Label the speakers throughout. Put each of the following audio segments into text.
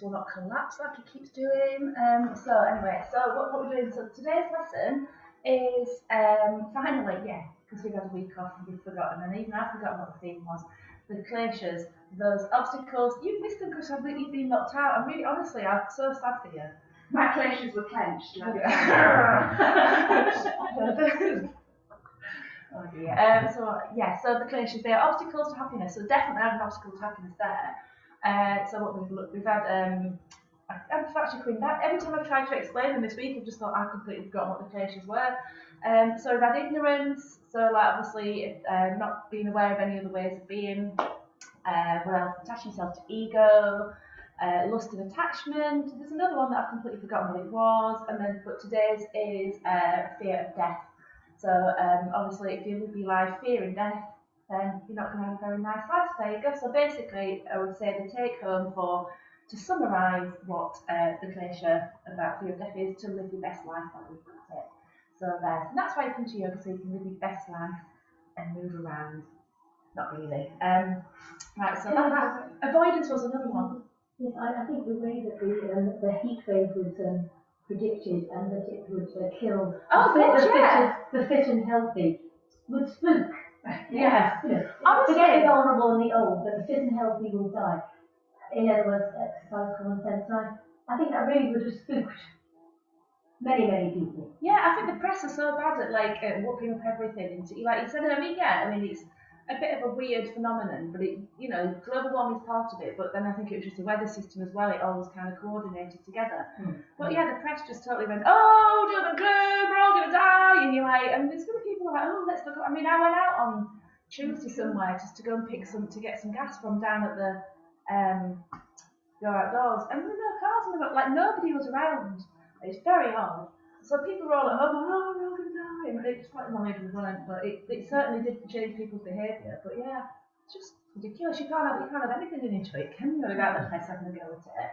Speaker 1: will not collapse like it keeps doing. So anyway, so what we're doing, so today's lesson is finally, yeah, because we've had a week off and we've forgotten, and even I've forgotten what the theme was. The Kleshas, those obstacles, you've missed them because you've been knocked out. I'm really, honestly, I'm so sad for you.
Speaker 2: My Kleshas were clenched.
Speaker 1: Oh dear. So yeah, so the Kleshas, they are obstacles to happiness. So definitely have an obstacle to happiness there. So what we've had, I've actually coming back. Every time I've tried to explain them this week, I've just thought I've completely forgotten what the Kleshas were. So we've had ignorance. So like obviously not being aware of any other ways of being. What else? Attaching yourself to ego. Lust and attachment. There's another one that I've completely forgotten what it was. And then, but today's is fear of death. So obviously, if you live your life fearing death, then you're not going to have a very nice life. There you go. So basically, I would say the take home to summarise what the Klesha about fear of death is to live your best life. That we've got it. So there. And that's why you come to yoga, so you can live your best life and move around. Not really. Right. So avoidance was another one.
Speaker 3: Yes, I think the way that the heat wave was predicted and that it would kill the fit and healthy would spook.
Speaker 1: Yeah.
Speaker 3: You know, forget the vulnerable and the old, but the fit and healthy will die. In other words, exercise common sense. I think that really would have spooked many people.
Speaker 1: Yeah, I think the press are so bad at like whooping up everything. Like you said, it's a bit of a weird phenomenon, but global warming is part of it, but then I think it was just a weather system as well, it all was kind of coordinated together. But yeah, the press just totally went, oh, doom and gloom, we're all going to die, and you're like, and there's going to be people like, oh, let's look, I went out on Tuesday somewhere just to go and to get some gas from down at the, go outdoors, and there were no cars, and like nobody was around. It's very odd. So people were all like, oh, we're all going to die. And it's like, well, maybe they weren't, but it certainly did change people's behaviour. But yeah, it's just ridiculous. You can't have anything into it, can you? Without the press having a go at it.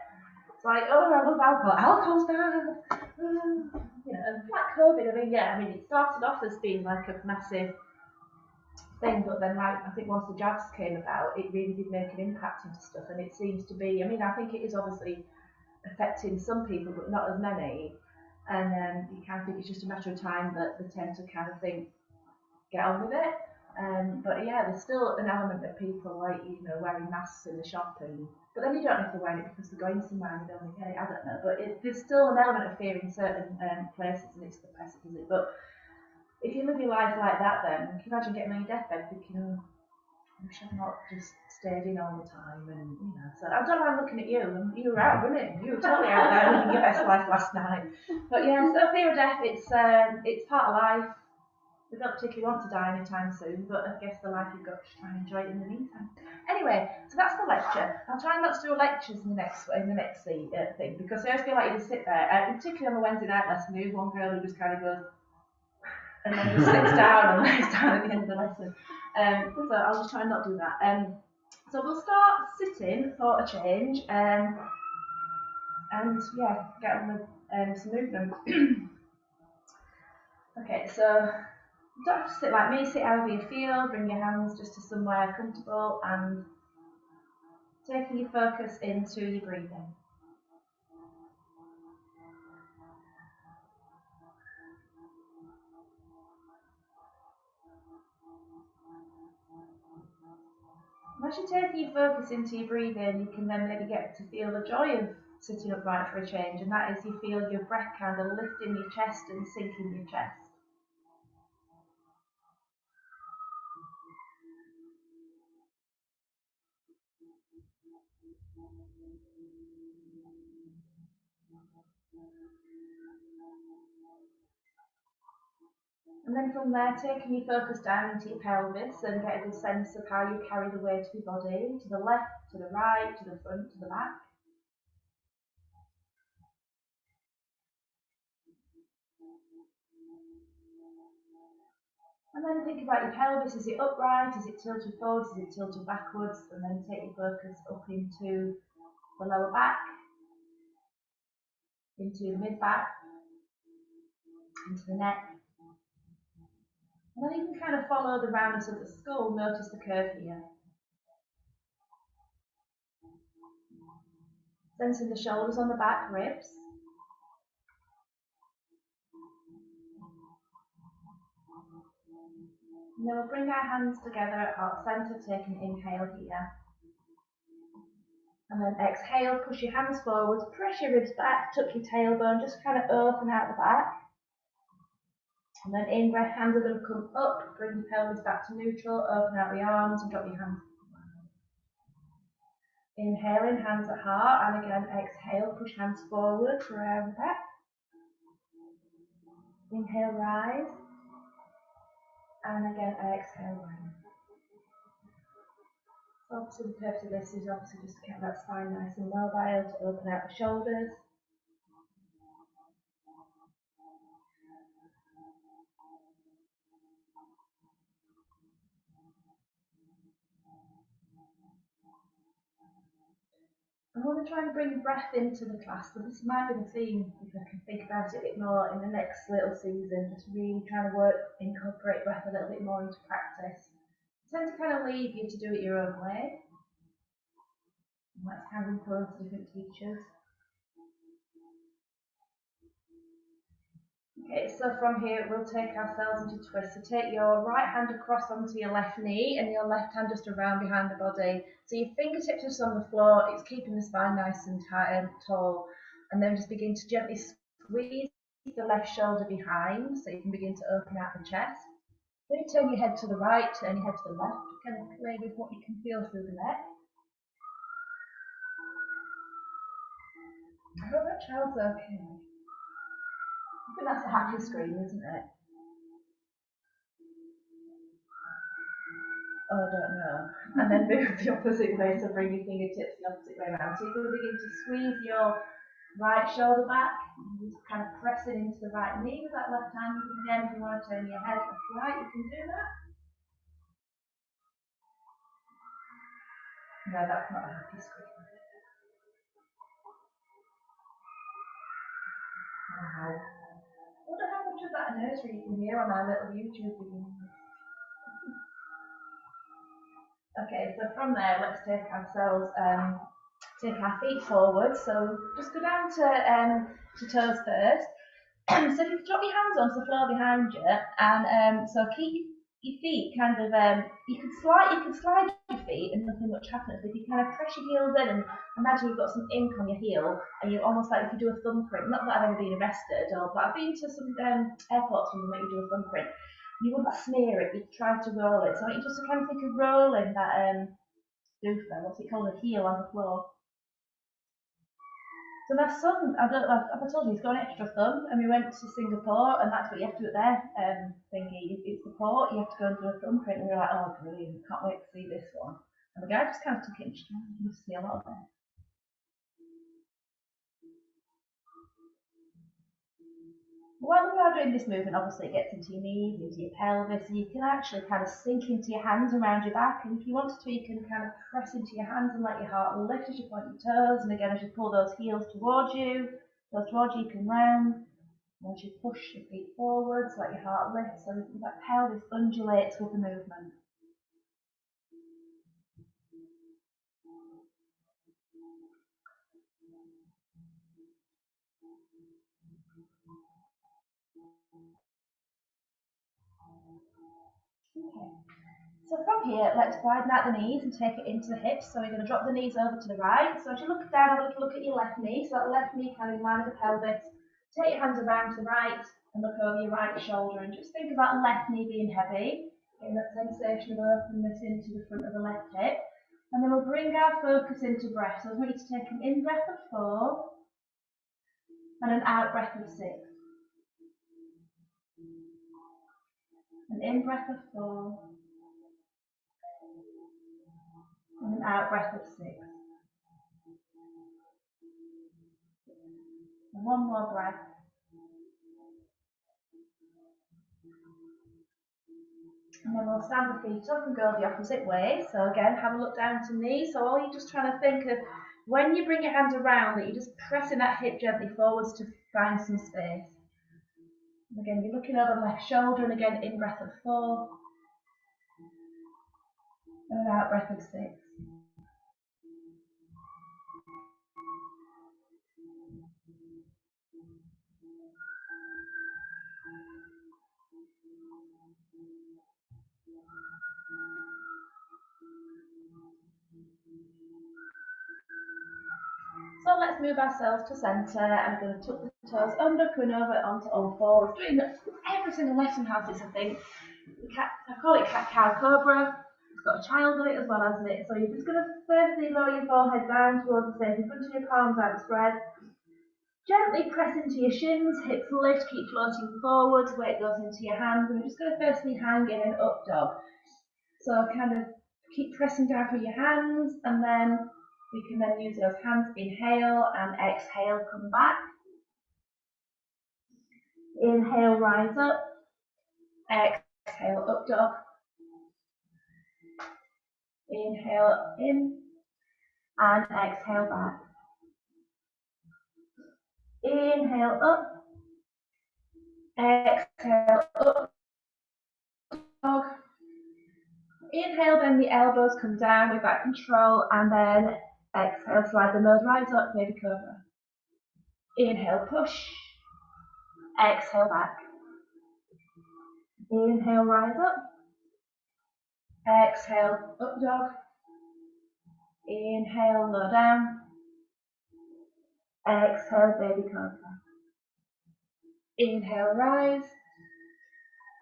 Speaker 1: It's like, oh, I love alcohol. Alcohol's bad. And like COVID, it started off as being like a massive thing, but then like I think once the jabs came about, it really did make an impact into stuff, and it seems to be. I think it is obviously affecting some people, but not as many. And you kind of think it's just a matter of time that they tend to kind of think, get on with it. But yeah, there's still an element of people like, wearing masks in the shop, but then you don't know if they're wearing it because they're going somewhere and they don't get it. I don't know. But there's still an element of fear in certain places, and it's the press, isn't it? But if you live your life like that, then can you imagine getting on your deathbed thinking, I wish I'd not just stayed in all the time, and so I don't know. I'm looking at you, and you were out running. You were totally out there living your best life last night. But yeah, so fear of death, it's part of life. We don't particularly want to die anytime soon, but I guess the life you've got, just try and enjoy it in the meantime. Anyway, so that's the lecture. I'll try not to do lectures in the next thing, because I always feel like you just sit there, particularly on the Wednesday night lesson. There's one girl who just kind of goes, and then just sits down and lays down at the end of the lesson. So I'll just try and not do that. So we'll start sitting for a change, and yeah, get on with some movement. Okay, so you don't have to sit like me, sit however you feel, bring your hands just to somewhere comfortable, and taking your focus into your breathing. As you're taking your focus into your breathing, you can then maybe get to feel the joy of sitting upright for a change, and that is you feel your breath kind of lifting your chest and sinking your chest. And then from there, taking your focus down into your pelvis and get a good sense of how you carry the weight of your body to the left, to the right, to the front, to the back. And then think about your pelvis. Is it upright? Is it tilted forwards? Is it tilted backwards? And then take your focus up into the lower back, into the mid-back, into the neck. And then you can kind of follow the roundness of the skull. Notice the curve here. Sensing the shoulders on the back, ribs. And then we'll bring our hands together at heart centre, take an inhale here. And then exhale, push your hands forwards, press your ribs back, tuck your tailbone, just kind of open out the back. And then in breath, hands are going to come up, bring your pelvis back to neutral, open out the arms and drop your hands. Inhale in, hands at heart, and again exhale, push hands forward, around the back. Inhale, rise, and again exhale, rise. Obviously the purpose of this is obviously just to keep that spine nice and mobile, to open out the shoulders. I want to try and bring breath into the class, so this might be the theme, if I can think about it a bit more in the next little season, just really trying to incorporate breath a little bit more into practice. I tend to kind of leave you to do it your own way. And that's kind of imposed to different teachers. Okay, so from here we'll take ourselves into twist. So take your right hand across onto your left knee and your left hand just around behind the body. So your fingertips just on the floor, it's keeping the spine nice and tight and tall. And then just begin to gently squeeze the left shoulder behind so you can begin to open out the chest. Then you turn your head to the right, turn your head to the left, kind of play with what you can feel through the neck. I hope that child's okay. I think that's a happy scream, isn't it? Oh, I don't know. And then move the opposite way, so bring your fingertips the opposite way around. So you're going to begin to squeeze your right shoulder back, and just kind of press it into the right knee with that left hand. Again, if you want to turn your head left to right, you can do that. No, that's not a happy scream. Wow. I wonder how much of that nursery you can hear on our little YouTube video. Okay, so from there, let's take ourselves, take our feet forward. So just go down to toes first. So if you drop your hands onto the floor behind you, and so keep your feet kind of, you can slide your feet and nothing much happens. But if you kind of press your heels in and imagine you've got some ink on your heel, and you're almost like if you do a thumbprint. Not that I've ever been arrested, but I've been to some airports where they make you do a thumbprint. You wouldn't smear it, you'd try to roll it. So I want you just to kind of think of rolling that what's it called, a heel on the floor. So my son, I told you, he's got an extra thumb, and we went to Singapore, and that's what you have to do there, thingy, it's the port, you have to go and do a thumbprint, and we were like, oh brilliant, can't wait to see this one. And the guy just kind of took it in stride, you must see a lot of it. While we are doing this movement, obviously it gets into your knees, into your pelvis, and you can actually kind of sink into your hands around your back, and if you wanted to, you can kind of press into your hands and let your heart lift as you point your toes, and again, as you pull those heels towards you, you can round. And as you push your feet forwards, let your heart lift, so that pelvis undulates with the movement. Okay. So from here, let's widen out the knees and take it into the hips. So we're going to drop the knees over to the right. So as you look down, have a little look at your left knee. So that left knee kind of in line with the pelvis. Take your hands around to the right and look over your right shoulder. And just think about the left knee being heavy. Getting that sensation of openness into the front of the left hip. And then we'll bring our focus into breath. So I want you to take an in breath of 4 and an out breath of 6. An in breath of 4 and an out breath of 6. And one more breath. And then we'll stand the feet up and go the opposite way. So again, have a look down to knee. So all you're just trying to think of, when you bring your hands around, that you're just pressing that hip gently forwards to find some space. And again, you're looking over the left shoulder, and again, in breath of 4. And an out breath of 6. So let's move ourselves to centre. I'm going to tuck the toes under, coming over onto all fours, doing every single lesson has this, I think. I call it cat-cow cobra. It's got a child on it as well, hasn't it? So you're just going to firstly lower your forehead down towards the face, in front of your palms outspread. Gently press into your shins, hips lift, keep floating forwards, weight goes into your hands, and we're just going to firstly hang in an up dog. So kind of keep pressing down through your hands, and then we can then use those hands, inhale and exhale, come back. Inhale, rise up. Exhale, up dog. Inhale in and exhale back. Inhale up. Exhale up dog. Inhale, bend the elbows, come down with that control, and then exhale, slide the nose, rise up, baby cobra. Inhale, push. Exhale, back. Inhale, rise up. Exhale, up dog. Inhale, low down. Exhale, baby cobra. Inhale, rise.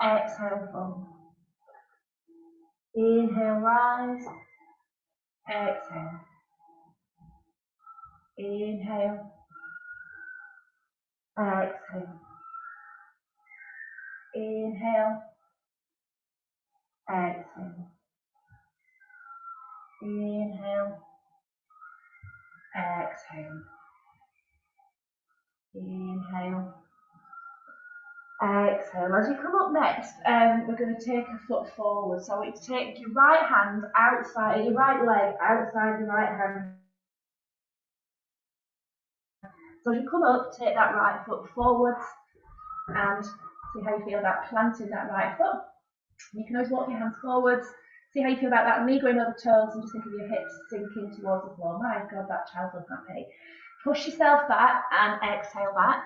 Speaker 1: Exhale, fall. Inhale, rise. Exhale. Inhale. Exhale. Inhale. Exhale. Inhale. Exhale. Inhale. Exhale. As you come up next, we're going to take a foot forward. So I want you to take your right hand outside, your right leg outside your right hand. So as you come up, take that right foot forwards and see how you feel about planting that right foot. You can always walk your hands forwards. See how you feel about that knee going over toes, and just think of your hips sinking towards the floor. My God, that child's look happy. Push yourself back and exhale back.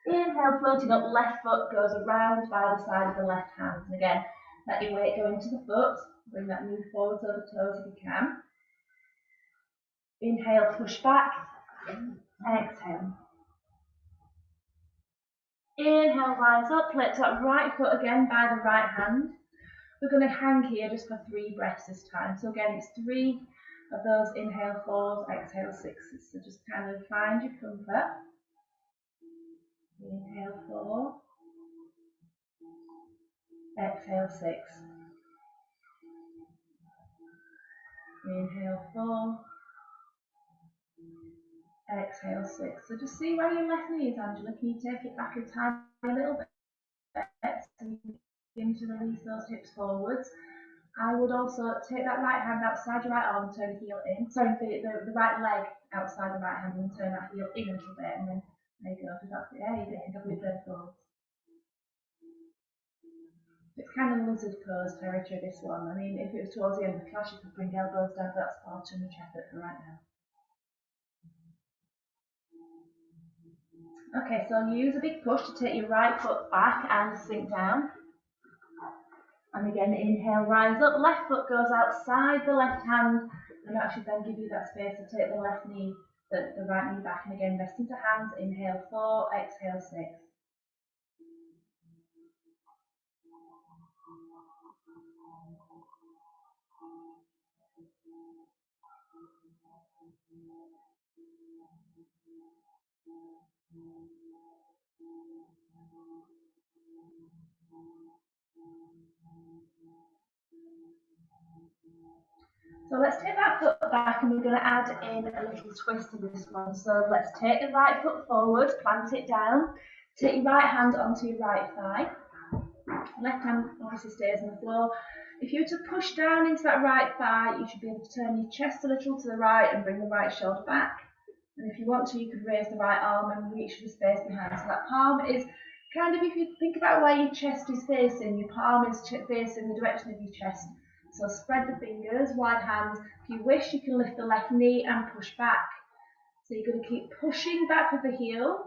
Speaker 1: Inhale, floating up, left foot goes around by the side of the left hand. And again, let your weight go into the foot. Bring that knee forwards over toes if you can. Inhale, push back. Exhale. Inhale, rise up. Lift that right foot again by the right hand. We're going to hang here just for 3 breaths this time. So again, it's 3 of those inhale 4s, exhale 6s. So just kind of find your comfort. Inhale 4. Exhale 6. Inhale 4. Exhale 6. So just see where your left knee is, Angela. Can you take it back a tiny little bit? So you begin to release those hips forwards. I would also take that right hand outside your right arm and turn the heel in. Sorry, the right leg outside the right hand and turn that heel in a little bit, and then there you go. That's it. There you go. Double it forwards. It's kind of lizard pose territory, this one. I mean, if it was towards the end of the class, you could bring elbows down, but that's far too much effort for right now. Okay, so use a big push to take your right foot back and sink down. And again, inhale, rise up. Left foot goes outside the left hand, and that should then give you that space to take the left knee, the right knee back. And again, rest into hands. Inhale 4, exhale 6. So let's take that foot back, and we're going to add in a little twist to this one. So let's take the right foot forward, plant it down, take your right hand onto your right thigh. Left hand obviously stays on the floor. If you were to push down into that right thigh, you should be able to turn your chest a little to the right and bring the right shoulder back. And if you want to, you could raise the right arm and reach for the space behind. So that palm is kind of, if you think about where your chest is facing, your palm is facing the direction of your chest. So spread the fingers, wide hands. If you wish, you can lift the left knee and push back. So you're going to keep pushing back with the heel.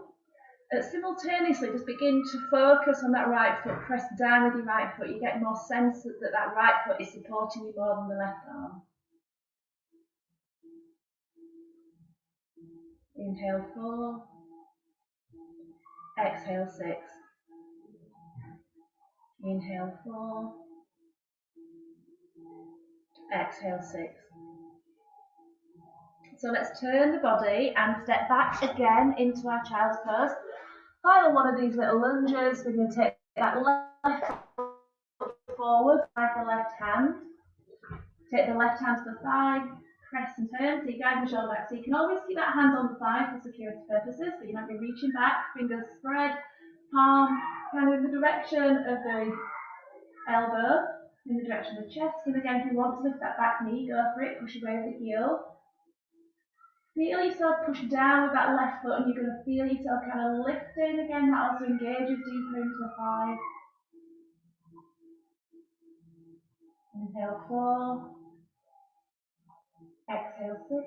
Speaker 1: Simultaneously, just begin to focus on that right foot. Press down with your right foot. You get more sense that that right foot is supporting you more than the left arm. Inhale 4. Exhale 6. Inhale 4. Exhale 6. So let's turn the body and step back again into our child's pose. Final one of these little lunges. We're going to take that left foot forward by the left hand. Take the left hand to the thigh, press and turn, so you guide the shoulder back. So you can always keep that hand on the thigh for security purposes, but you might be reaching back, fingers spread, palm kind of in the direction of the elbow, in the direction of the chest. And again, if you want to lift that back knee, go for it, push away with the heel. Feel yourself push down with that left foot, and you're going to feel yourself kind of lifting again. That also engages deeper into the thigh. Inhale 4. Exhale 6.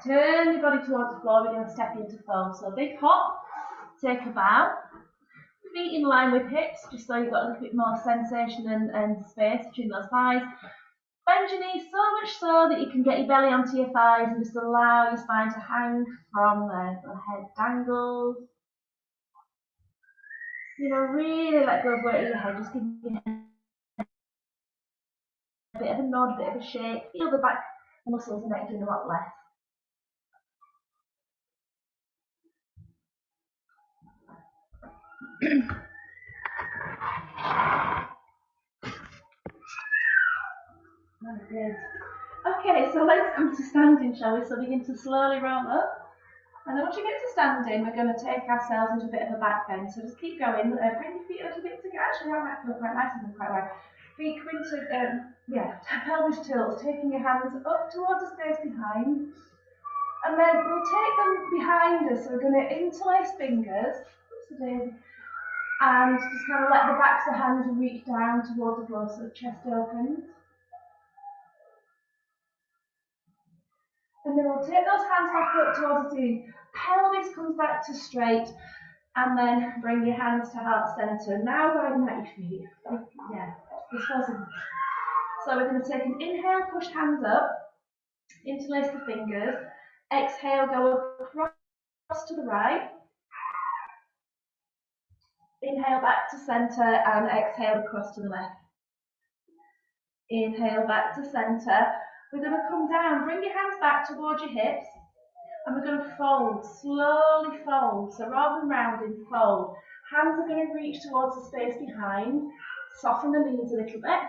Speaker 1: Turn your body towards the floor. We're going to step into fold. So big hop, take a bow, feet in line with hips, just so you've got a little bit more sensation and space between those thighs. Bend your knees so much so that you can get your belly onto your thighs and just allow your spine to hang from there. The head dangles. You know, really let go of weight of your head. Just give your head a bit of a nod, a bit of a shake. Feel the back muscles and neck doing a lot less. Okay, so let's come to standing, shall we? So begin to slowly roll up. And then once you get to standing, we're going to take ourselves into a bit of a back bend. So just keep going. Bring your feet a little bit together. Actually, that might feel quite nice and quite wide. Feet come into, pelvis tilts, taking your hands up towards the space behind. And then we'll take them behind us. So we're going to interlace fingers. And just kind of let the backs of the hands reach down towards the floor so the chest opens. And then we'll take those hands back up towards the ceiling. Pelvis comes back to straight. And then bring your hands to heart center. Now widen out your feet. Yeah, this wasn't. So we're going to take an inhale, push hands up. Interlace the fingers. Exhale, go across to the right. Inhale back to center and exhale across to the left. Inhale back to center. We're going to come down, bring your hands back towards your hips, and we're going to fold, slowly fold. So rather than rounding, fold. Hands are going to reach towards the space behind, soften the knees a little bit,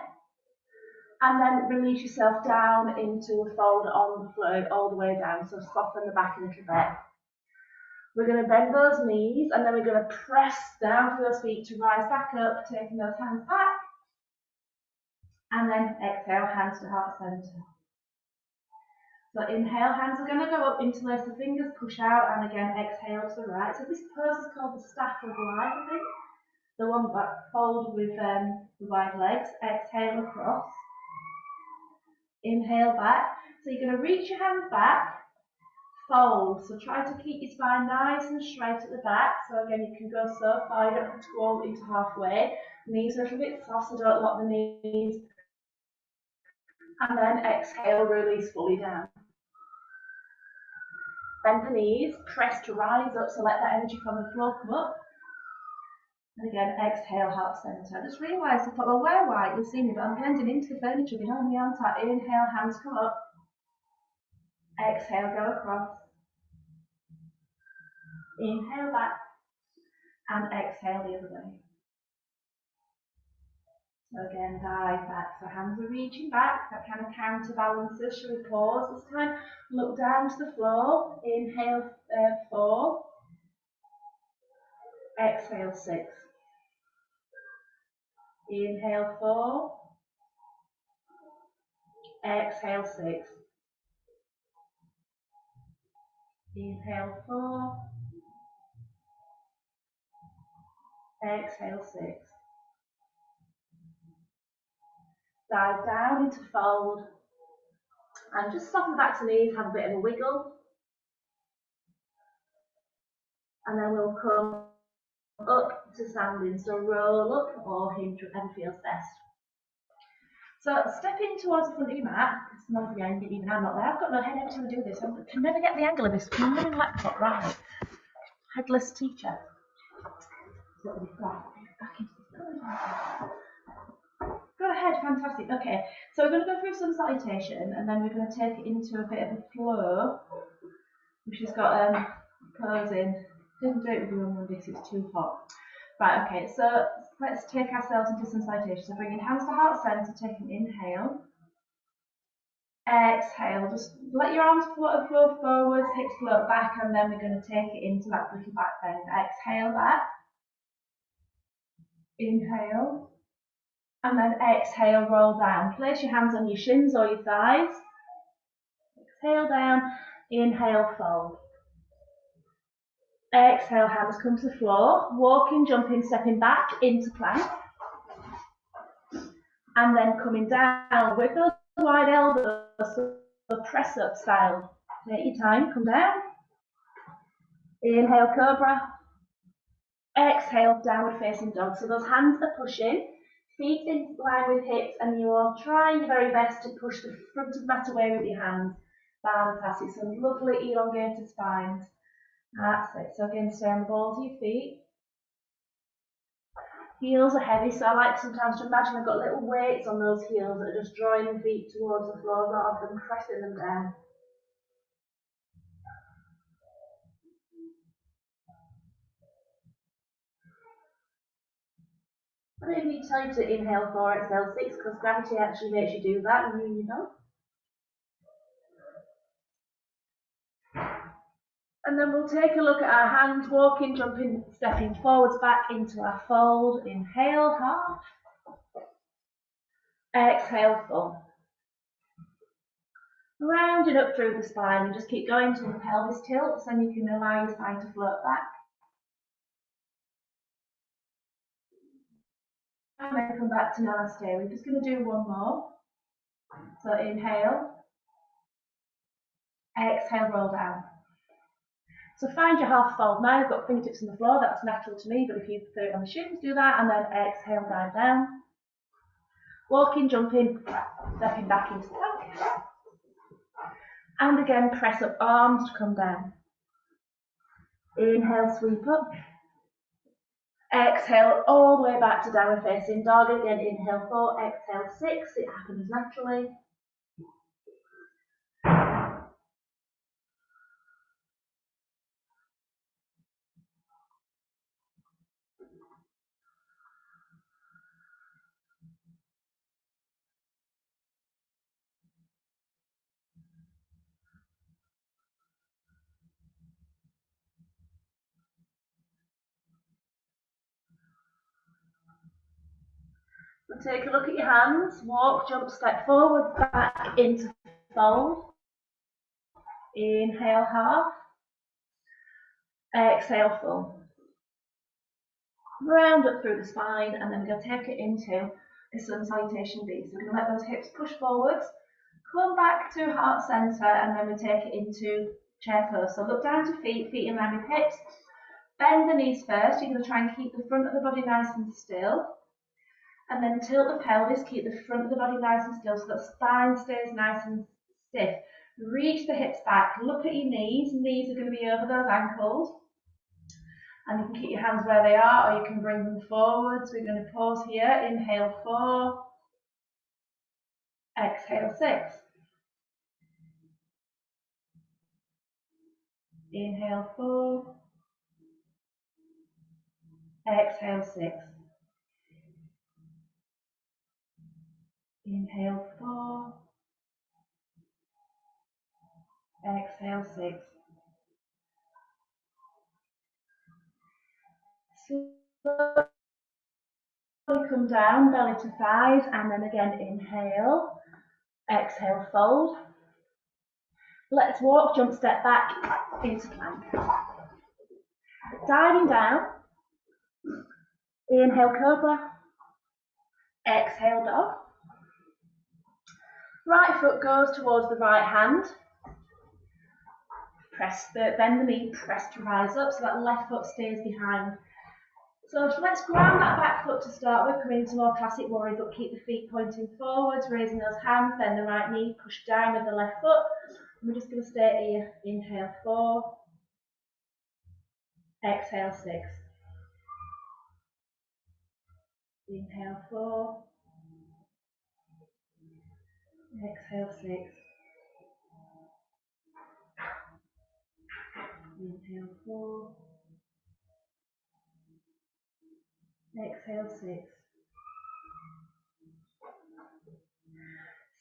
Speaker 1: and then release yourself down into a fold on the floor, all the way down. So soften the back a little bit. We're going to bend those knees, and then we're going to press down through those feet to rise back up, taking those hands back, and then exhale, hands to heart center. So inhale, hands are going to go up, interlace the fingers, push out, and again exhale to the right. So this pose is called the staff of life, I think. The one that fold with the wide legs. Exhale across. Inhale back. So you're going to reach your hands back, fold. So try to keep your spine nice and straight at the back. So again, you can go so far, you don't have to go all into halfway. Knees are a little bit soft, so don't lock the knees. And then exhale, release fully down. Bend the knees, press to rise up, so let that energy from the floor come up. And again, exhale, heart center. I just realised, I thought, well, wear white, you'll see me, but I'm blending into the furniture behind me, aren't I? Inhale, hands come up. Exhale, go across. Inhale back. And exhale the other way. So again, dive back. So hands are reaching back, that kind of counterbalances. Shall we pause this time? Look down to the floor. Inhale 4. Exhale 6. Inhale 4. Exhale 6. Inhale 4. Exhale 6. dive down into fold, and just soften back to knees, have a bit of a wiggle, and then we'll come up to standing, so roll up or hinge, whatever feels best. So step in towards the front of your mat, it's not the angle, even I'm not there, I've got no head every time I do this, I can never get the angle of this flying laptop right. Headless teacher. Go ahead, fantastic. Okay, so we're going to go through some salutation and then we're going to take it into a bit of a flow, which has got posing. Didn't do it with you on Monday because it's too hot. Right, okay, so let's take ourselves into some salutation. So bringing hands to heart centre, take an inhale. Exhale, just let your arms flow forwards, hips float back, and then we're going to take it into that little back bend. Exhale back. Inhale. And then exhale, roll down. Place your hands on your shins or your thighs. Exhale down. Inhale, fold. Exhale, hands come to the floor. Walking, jumping, stepping back into plank. And then coming down with those wide elbows, so press up style. Take your time, come down. Inhale, cobra. Exhale, downward facing dog. So those hands are pushing. Feet in line with hips, and you are trying your very best to push the front of the mat away with your hands. Fantastic. Some lovely elongated spines. That's it. So again, stay on the balls of your feet. Heels are heavy, so I like sometimes to imagine I've got little weights on those heels that are just drawing the feet towards the floor rather than pressing them down. I don't even need to tell you to inhale 4, exhale 6, because gravity actually makes you do that, and you know. And then we'll take a look at our hands, walking, jumping, stepping forwards back into our fold. Inhale, half. Exhale, full. Rounding up through the spine, and just keep going until the pelvis tilts, and you can allow your spine to float back. And then come back to Namaste. We're just going to do one more. So inhale. Exhale, roll down. So find your half fold now. I've got fingertips on the floor, that's natural to me, but if you put it on the shins, do that, and then exhale, dive down. Walking, jumping, stepping back into the plank. And again, press up arms to come down. Inhale, sweep up. Exhale, all the way back to downward facing dog. Again, inhale 4, exhale 6. It happens naturally. So take a look at your hands. Walk, jump, step forward, back into fold. Inhale, half. Exhale, full. Round up through the spine, and then we're going to take it into a sun salutation V. So we're going to let those hips push forwards, come back to heart centre, and then we take it into chair pose. So look down to feet, feet in line with hips. Bend the knees first. You're going to try and keep the front of the body nice and still. And then tilt the pelvis, keep the front of the body nice and still so that spine stays nice and stiff. Reach the hips back, look at your knees. Knees are going to be over those ankles. And you can keep your hands where they are, or you can bring them forwards. We're going to pause here. Inhale 4. Exhale 6. Inhale 4. Exhale 6. Inhale 4. Exhale 6. Slowly come down, belly to thighs, and then again inhale. Exhale, fold. Let's walk, jump, step back into plank. Diving down. Inhale, cobra. Exhale, dog. Right foot goes towards the right hand. Bend the knee, press to rise up, so that left foot stays behind. So let's ground that back foot to start with, coming into more classic warrior, but keep the feet pointing forwards, raising those hands, bend the right knee, push down with the left foot. And we're just going to stay here. Inhale 4, exhale 6. Inhale 4, exhale 6. Inhale 4, exhale 6.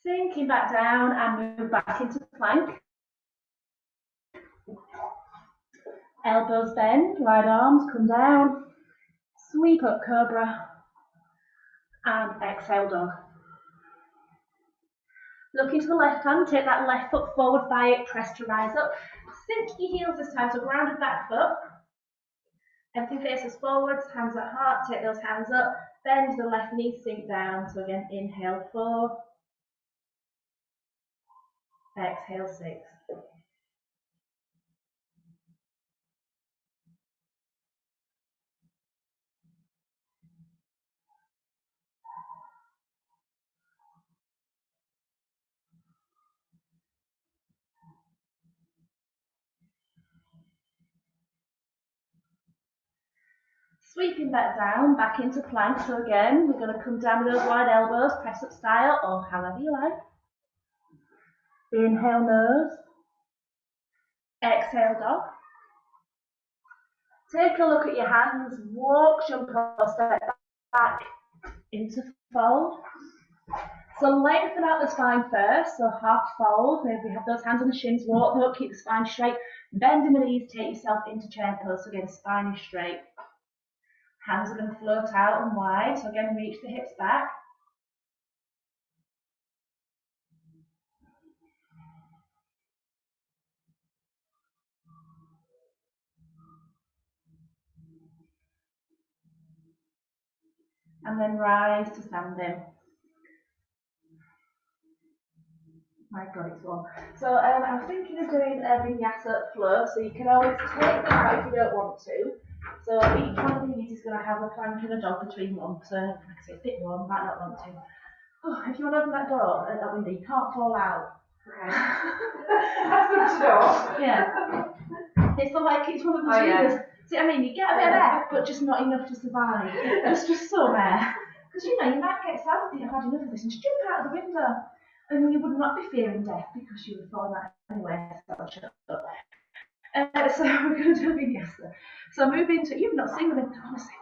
Speaker 1: Sinking back down and move back into plank. Elbows bend, right arms come down. Sweep up cobra. And exhale dog. Look into the left hand, take that left foot forward by it, press to rise up. Sink your heels this time, so grounded back foot. Everything faces forwards, hands at heart, take those hands up. Bend the left knee, sink down. So again, inhale 4, exhale 6. Sweeping back down, back into plank. So again, we're going to come down with those wide elbows, press up style, or however you like. Inhale nose. Exhale dog. Take a look at your hands, walk, jump or step back into fold. So lengthen out the spine first, so half fold, maybe have those hands on the shins, walk up, keep the spine straight, bend in the knees, take yourself into chair pose, so again spine is straight. Hands are going to float out and wide, so again reach the hips back. And then rise to standing. My God, it's warm. So I was thinking of doing a Vinyasa Flow, so you can always take that out if you don't want to. So each one of these is going to have a plank and a dog between them. So like I say, it's a bit warm, might not want to. Oh, if you want to open that door, that window, you can't fall out. Okay.
Speaker 2: That's good to know.
Speaker 1: Yeah. It's one of those windows. See what I mean? You get a bit of air, but just not enough to survive. Just some air. Because you might get sad and think, I've had enough of this, and just jump out of the window. And you would not be fearing death because you would fall out anyway. So shut up. So we're going to do a Vinyasa. So move into, you've not seen them, honestly,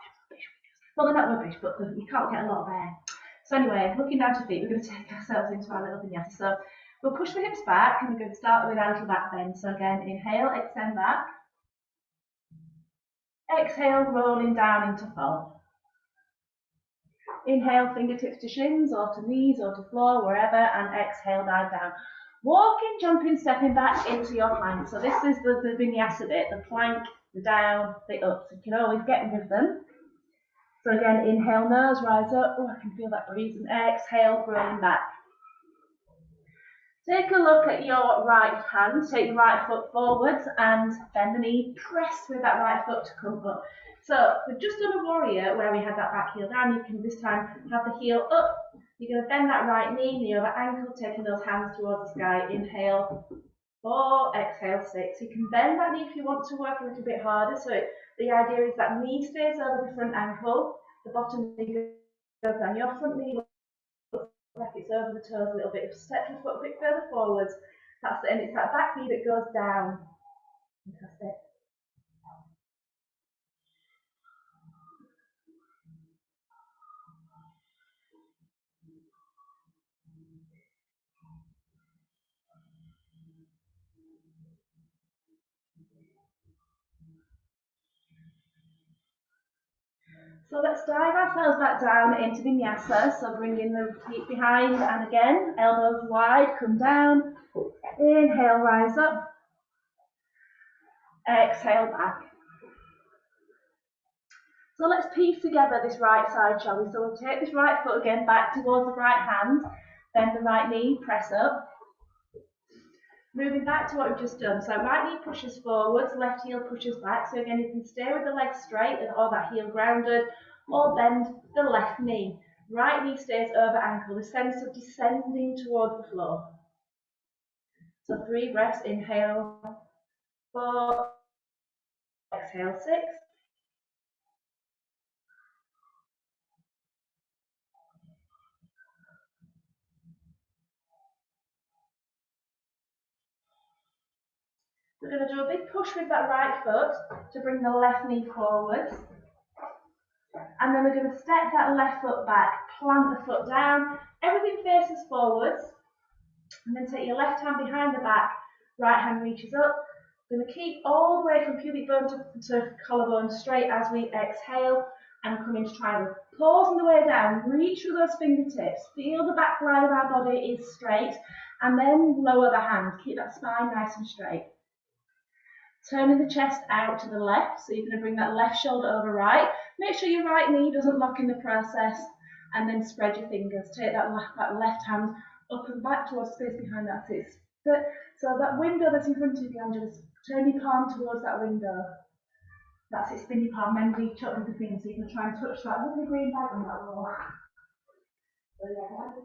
Speaker 1: well, they're not rubbish, but you can't get a lot of air. So anyway, looking down to feet, we're going to take ourselves into our little Vinyasa. So we'll push the hips back and we're going to start with our little back bend. So again, inhale, extend back. Exhale, rolling down into fold. Inhale, fingertips to shins or to knees or to floor, wherever, and exhale, dive down. Walking, jumping, stepping back into your plank. So this is the Vinyasa bit, the plank, the down, the up. So you can always get in with them. So again, inhale, nose, rise up. Oh, I can feel that breeze. And exhale, rolling back. Take a look at your right hand. Take your right foot forwards and bend the knee. Press with that right foot to come up. So we've just done a warrior where we had that back heel down. You can this time have the heel up. You're going to bend that right knee over ankle, taking those hands towards the sky. Inhale 4, exhale 6. You can bend that knee if you want to work a little bit harder. So the idea is that knee stays over the front ankle. The bottom knee goes down. Your front knee looks like it's over the toes a little bit. Step your foot a bit further forwards. That's it. And it's that back knee that goes down. Fantastic. So let's dive ourselves back down into Vinyasa. So bringing the feet behind and again, elbows wide, come down. Inhale, rise up. Exhale, back. So let's piece together this right side, shall we? So we'll take this right foot again back towards the right hand. Bend the right knee, press up. Moving back to what we've just done. So right knee pushes forwards, left heel pushes back. So again, you can stay with the legs straight or that heel grounded, or bend the left knee. Right knee stays over ankle, the sense of descending towards the floor. So 3 breaths, inhale, 4, exhale, 6. We're going to do a big push with that right foot to bring the left knee forwards. And then we're going to step that left foot back, plant the foot down, everything faces forwards. And then take your left hand behind the back, right hand reaches up. We're going to keep all the way from pubic bone to collarbone straight as we exhale and come into triangle. Pause on the way down, reach through those fingertips, feel the back line of our body is straight, and then lower the hand. Keep that spine nice and straight. Turning the chest out to the left, so you're going to bring that left shoulder over right. Make sure your right knee doesn't lock in the process, and then spread your fingers. Take that left hand up and back towards space behind that. So that window that's in front of you, Angela, turn your palm towards that window. That's it, spin your palm, then reach up with the fingers, so you can try and touch that lovely green bag on that wall. So yeah,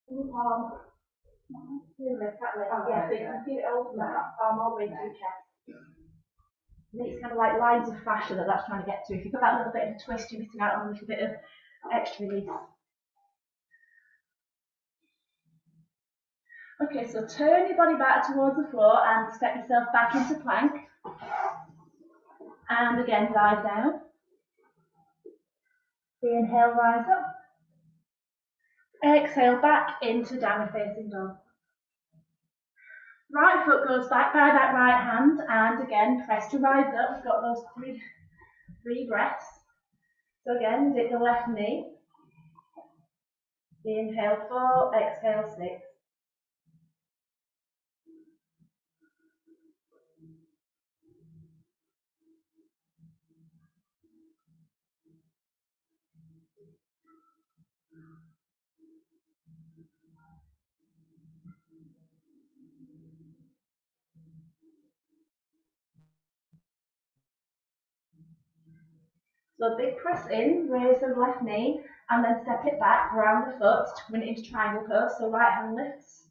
Speaker 1: spin your palm. Yeah, so you can feel it all from that palm all the way to your chest. And it's kind of like lines of fascia that's trying to get to. If you've got that little bit of a twist, you're missing out on a little bit of extra release. Okay, so turn your body back towards the floor and step yourself back into plank. And again, dive down. Inhale, rise up. Exhale, back into downward facing dog. Right foot goes back by that right hand, and again, press to rise up. We've got those three breaths. So again, dip the left knee. Inhale 4, exhale 6. So big press in, raise the left knee, and then step it back, round the foot, to bring it into triangle pose. So right hand lifts.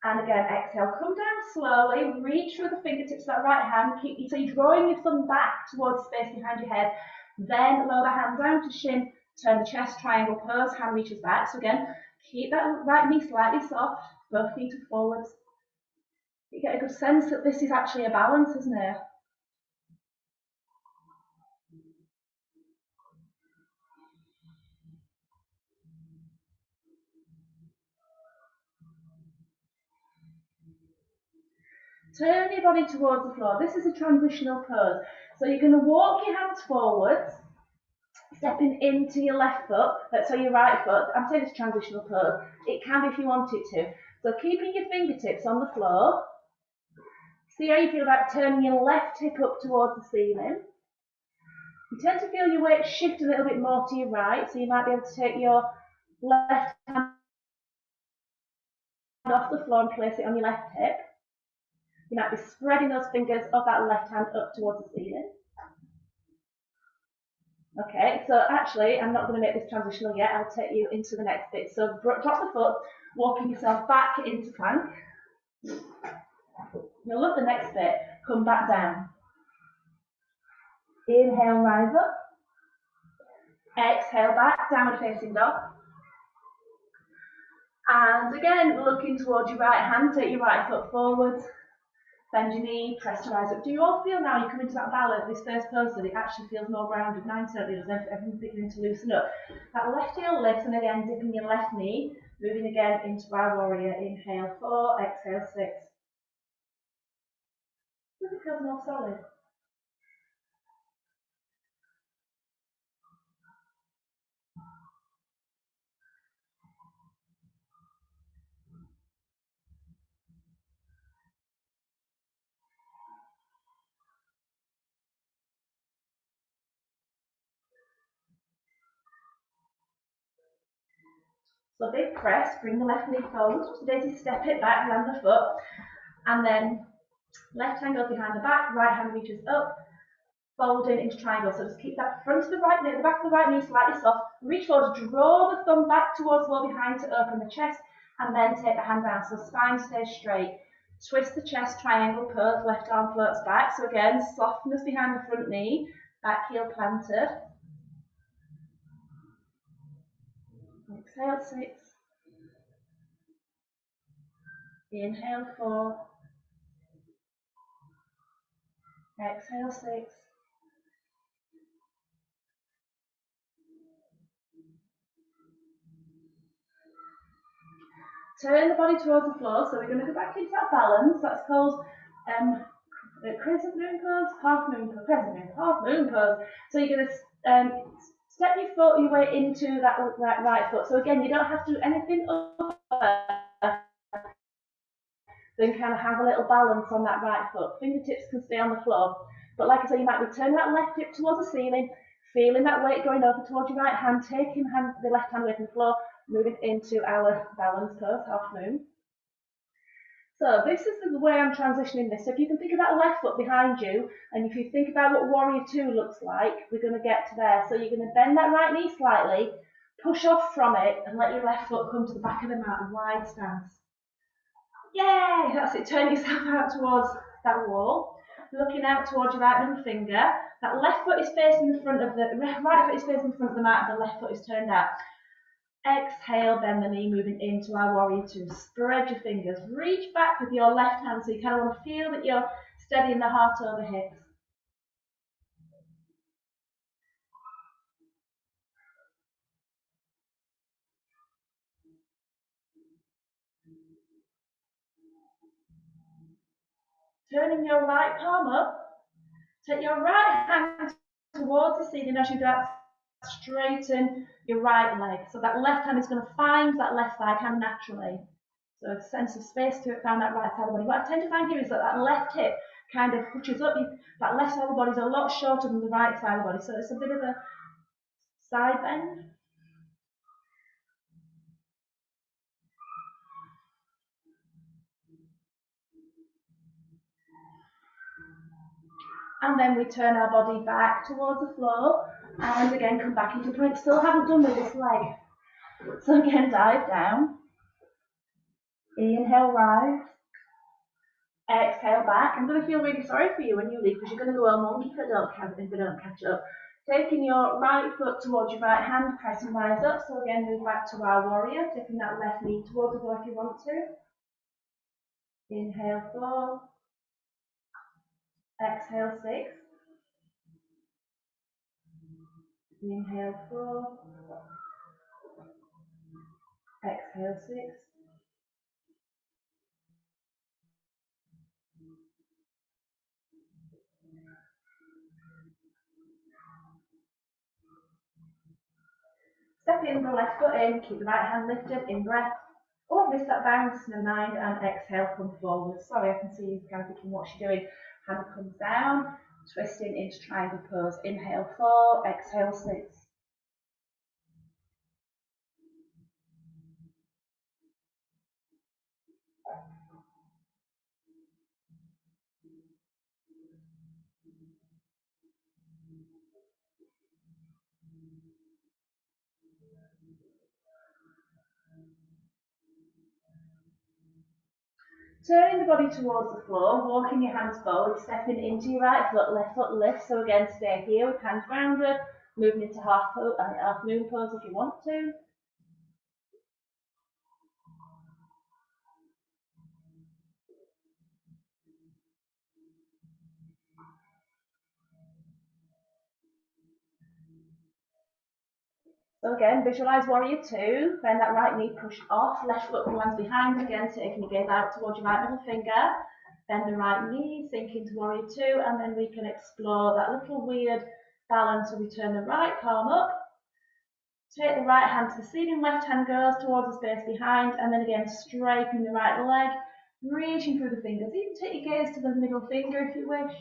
Speaker 1: And again, exhale, come down slowly, reach through the fingertips of that right hand, so you're drawing your thumb back towards the space behind your head, then lower the hand down to shin, turn the chest, triangle pose, hand reaches back. So again, keep that right knee slightly soft, both feet are forwards. You get a good sense that this is actually a balance, isn't it? Turn your body towards the floor. This is a transitional pose. So you're going to walk your hands forwards, stepping into your left foot, so your right foot. I'm saying it's transitional pose. It can be if you want it to. So keeping your fingertips on the floor. See how you feel about turning your left hip up towards the ceiling. You tend to feel your weight shift a little bit more to your right, so you might be able to take your left hand off the floor and place it on your left hip. You might be spreading those fingers of that left hand up towards the ceiling. Okay, so actually, I'm not going to make this transitional yet. I'll take you into the next bit. So drop the foot, walking yourself back into plank. You'll love the next bit. Come back down. Inhale, rise up. Exhale, back, downward facing dog. And again, looking towards your right hand, take your right foot forwards. Bend your knee, press to rise up. Do you all feel now you come into that balance, this first pose, that it actually feels more grounded? Mine certainly does. Everything's beginning to loosen up. That left heel lifts, and again, dipping your left knee, moving again into our warrior. Inhale 4, exhale 6. Does it feel more solid? So big press, bring the left knee forward. So Daisy, step it back, land the foot, and then left hand goes behind the back, right hand reaches up, folding into triangle. So just keep that front of the right knee, the back of the right knee slightly soft. Reach forward, draw the thumb back towards the wall behind to open the chest, and then take the hand down. So spine stays straight. Twist the chest, triangle pose, left arm floats back. So again, softness behind the front knee, back heel planted. Exhale, 6. Inhale, 4. Exhale, 6. Turn the body towards the floor, so we're going to go back into that balance. That's called crescent moon pose, half moon pose, crescent moon, half moon pose. So you're going to step your way into that right foot. So again, you don't have to do anything other than kind of have a little balance on that right foot. Fingertips can stay on the floor. But like I say, you might be turning that left hip towards the ceiling, feeling that weight going over towards your right hand, taking the left hand away from the floor, moving into our balance pose, half moon. So this is the way I'm transitioning this. So if you can think of that left foot behind you, and if you think about what Warrior 2 looks like, we're going to get to there. So you're going to bend that right knee slightly, push off from it, and let your left foot come to the back of the mat, wide stance. Yay! That's it. Turn yourself out towards that wall, looking out towards your right middle finger. That left foot is facing the front of the right foot is facing the front of the mat, and the left foot is turned out. Exhale, bend the knee, moving into our Warrior 2. Spread your fingers. Reach back with your left hand, so you kind of want to feel that you're steadying the heart over hips. Turning your right palm up. Take your right hand towards the ceiling as you do that. Straighten your right leg. So that left hand is going to find that left side hand naturally. So a sense of space to it, find that right side of the body. What I tend to find here is that that left hip kind of pushes up. That left side of the body is a lot shorter than the right side of the body. So it's a bit of a side bend. And then we turn our body back towards the floor. And again, come back into plank. Still haven't done with this leg. So again, dive down. Inhale, rise. Exhale back. I'm going to feel really sorry for you when you leave because you're going to go all monkey if we don't catch up. Taking your right foot towards your right hand, press and rise up. So again, move back to our warrior, taking that left knee towards the floor if you want to. Inhale, 4. Exhale, 6. Inhale, 4. Exhale, 6. Step in the left foot in, keep the right hand lifted, in breath. Oh, I missed that bounce, never mind, and exhale, come forward. Sorry, I can see you kind of thinking what she's doing. Hand comes down, twisting into triangle pose. Inhale, 4, exhale, 6. Turning the body towards the floor, walking your hands forward, stepping into your right foot, left foot lifts. So again, stay here with hands grounded, moving into half moon pose if you want to. So again, visualize warrior 2, bend that right knee, push off, left foot lands behind again, taking your gaze out towards your right middle finger. Bend the right knee, sink into warrior 2, and then we can explore that little weird balance where we turn the right palm up, take the right hand to the ceiling, left hand goes towards the space behind, and then again straightening the right leg, reaching through the fingers. Even take your gaze to the middle finger if you wish.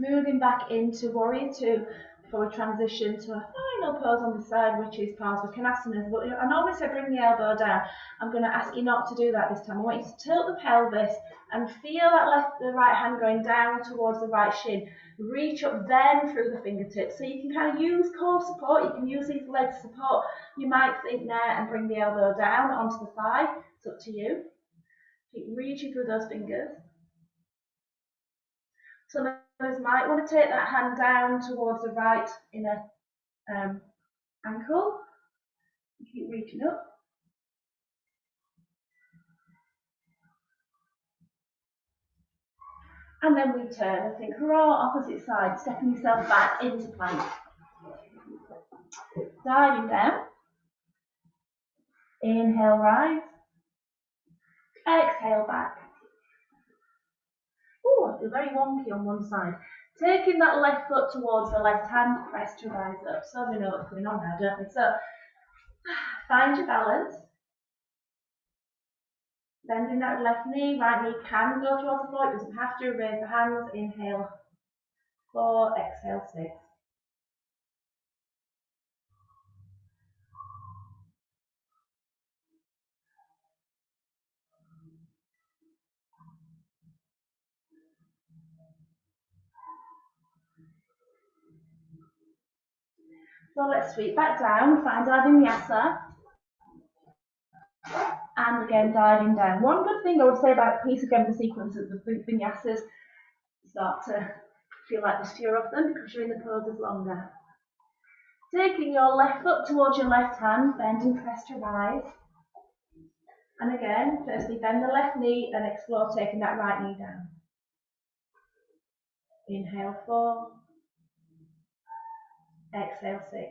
Speaker 1: Moving back into warrior two before we transition to a final pose on the side, which is Parvakanasanas. But I normally say bring the elbow down. I'm going to ask you not to do that this time. I want you to tilt the pelvis and feel that the right hand going down towards the right shin. Reach up then through the fingertips. So you can kind of use core support. You can use these legs support. You might think there and bring the elbow down onto the thigh. It's up to you. Keep reaching through those fingers. Some of us might want to take that hand down towards the right inner ankle. Keep reaching up. And then we turn and think, hurrah, opposite side, stepping yourself back into plank. Diving down. Inhale, rise. Exhale, back. Oh, I feel very wonky on one side. Taking that left foot towards the left hand, press to rise up. So we know what's going on now, don't we? So, find your balance. Bending that left knee, right knee can go towards the floor. It doesn't have to. Raise the hands. Inhale, 4, exhale, 6. So let's sweep back down, find our vinyasa. And again, diving down. One good thing I would say about piece again the sequence of the vinyasas, start to feel like there's fewer of them because you're in the poses longer. Taking your left foot towards your left hand, bend and press to rise. And again, firstly bend the left knee and explore taking that right knee down. Inhale, 4. Exhale, 6.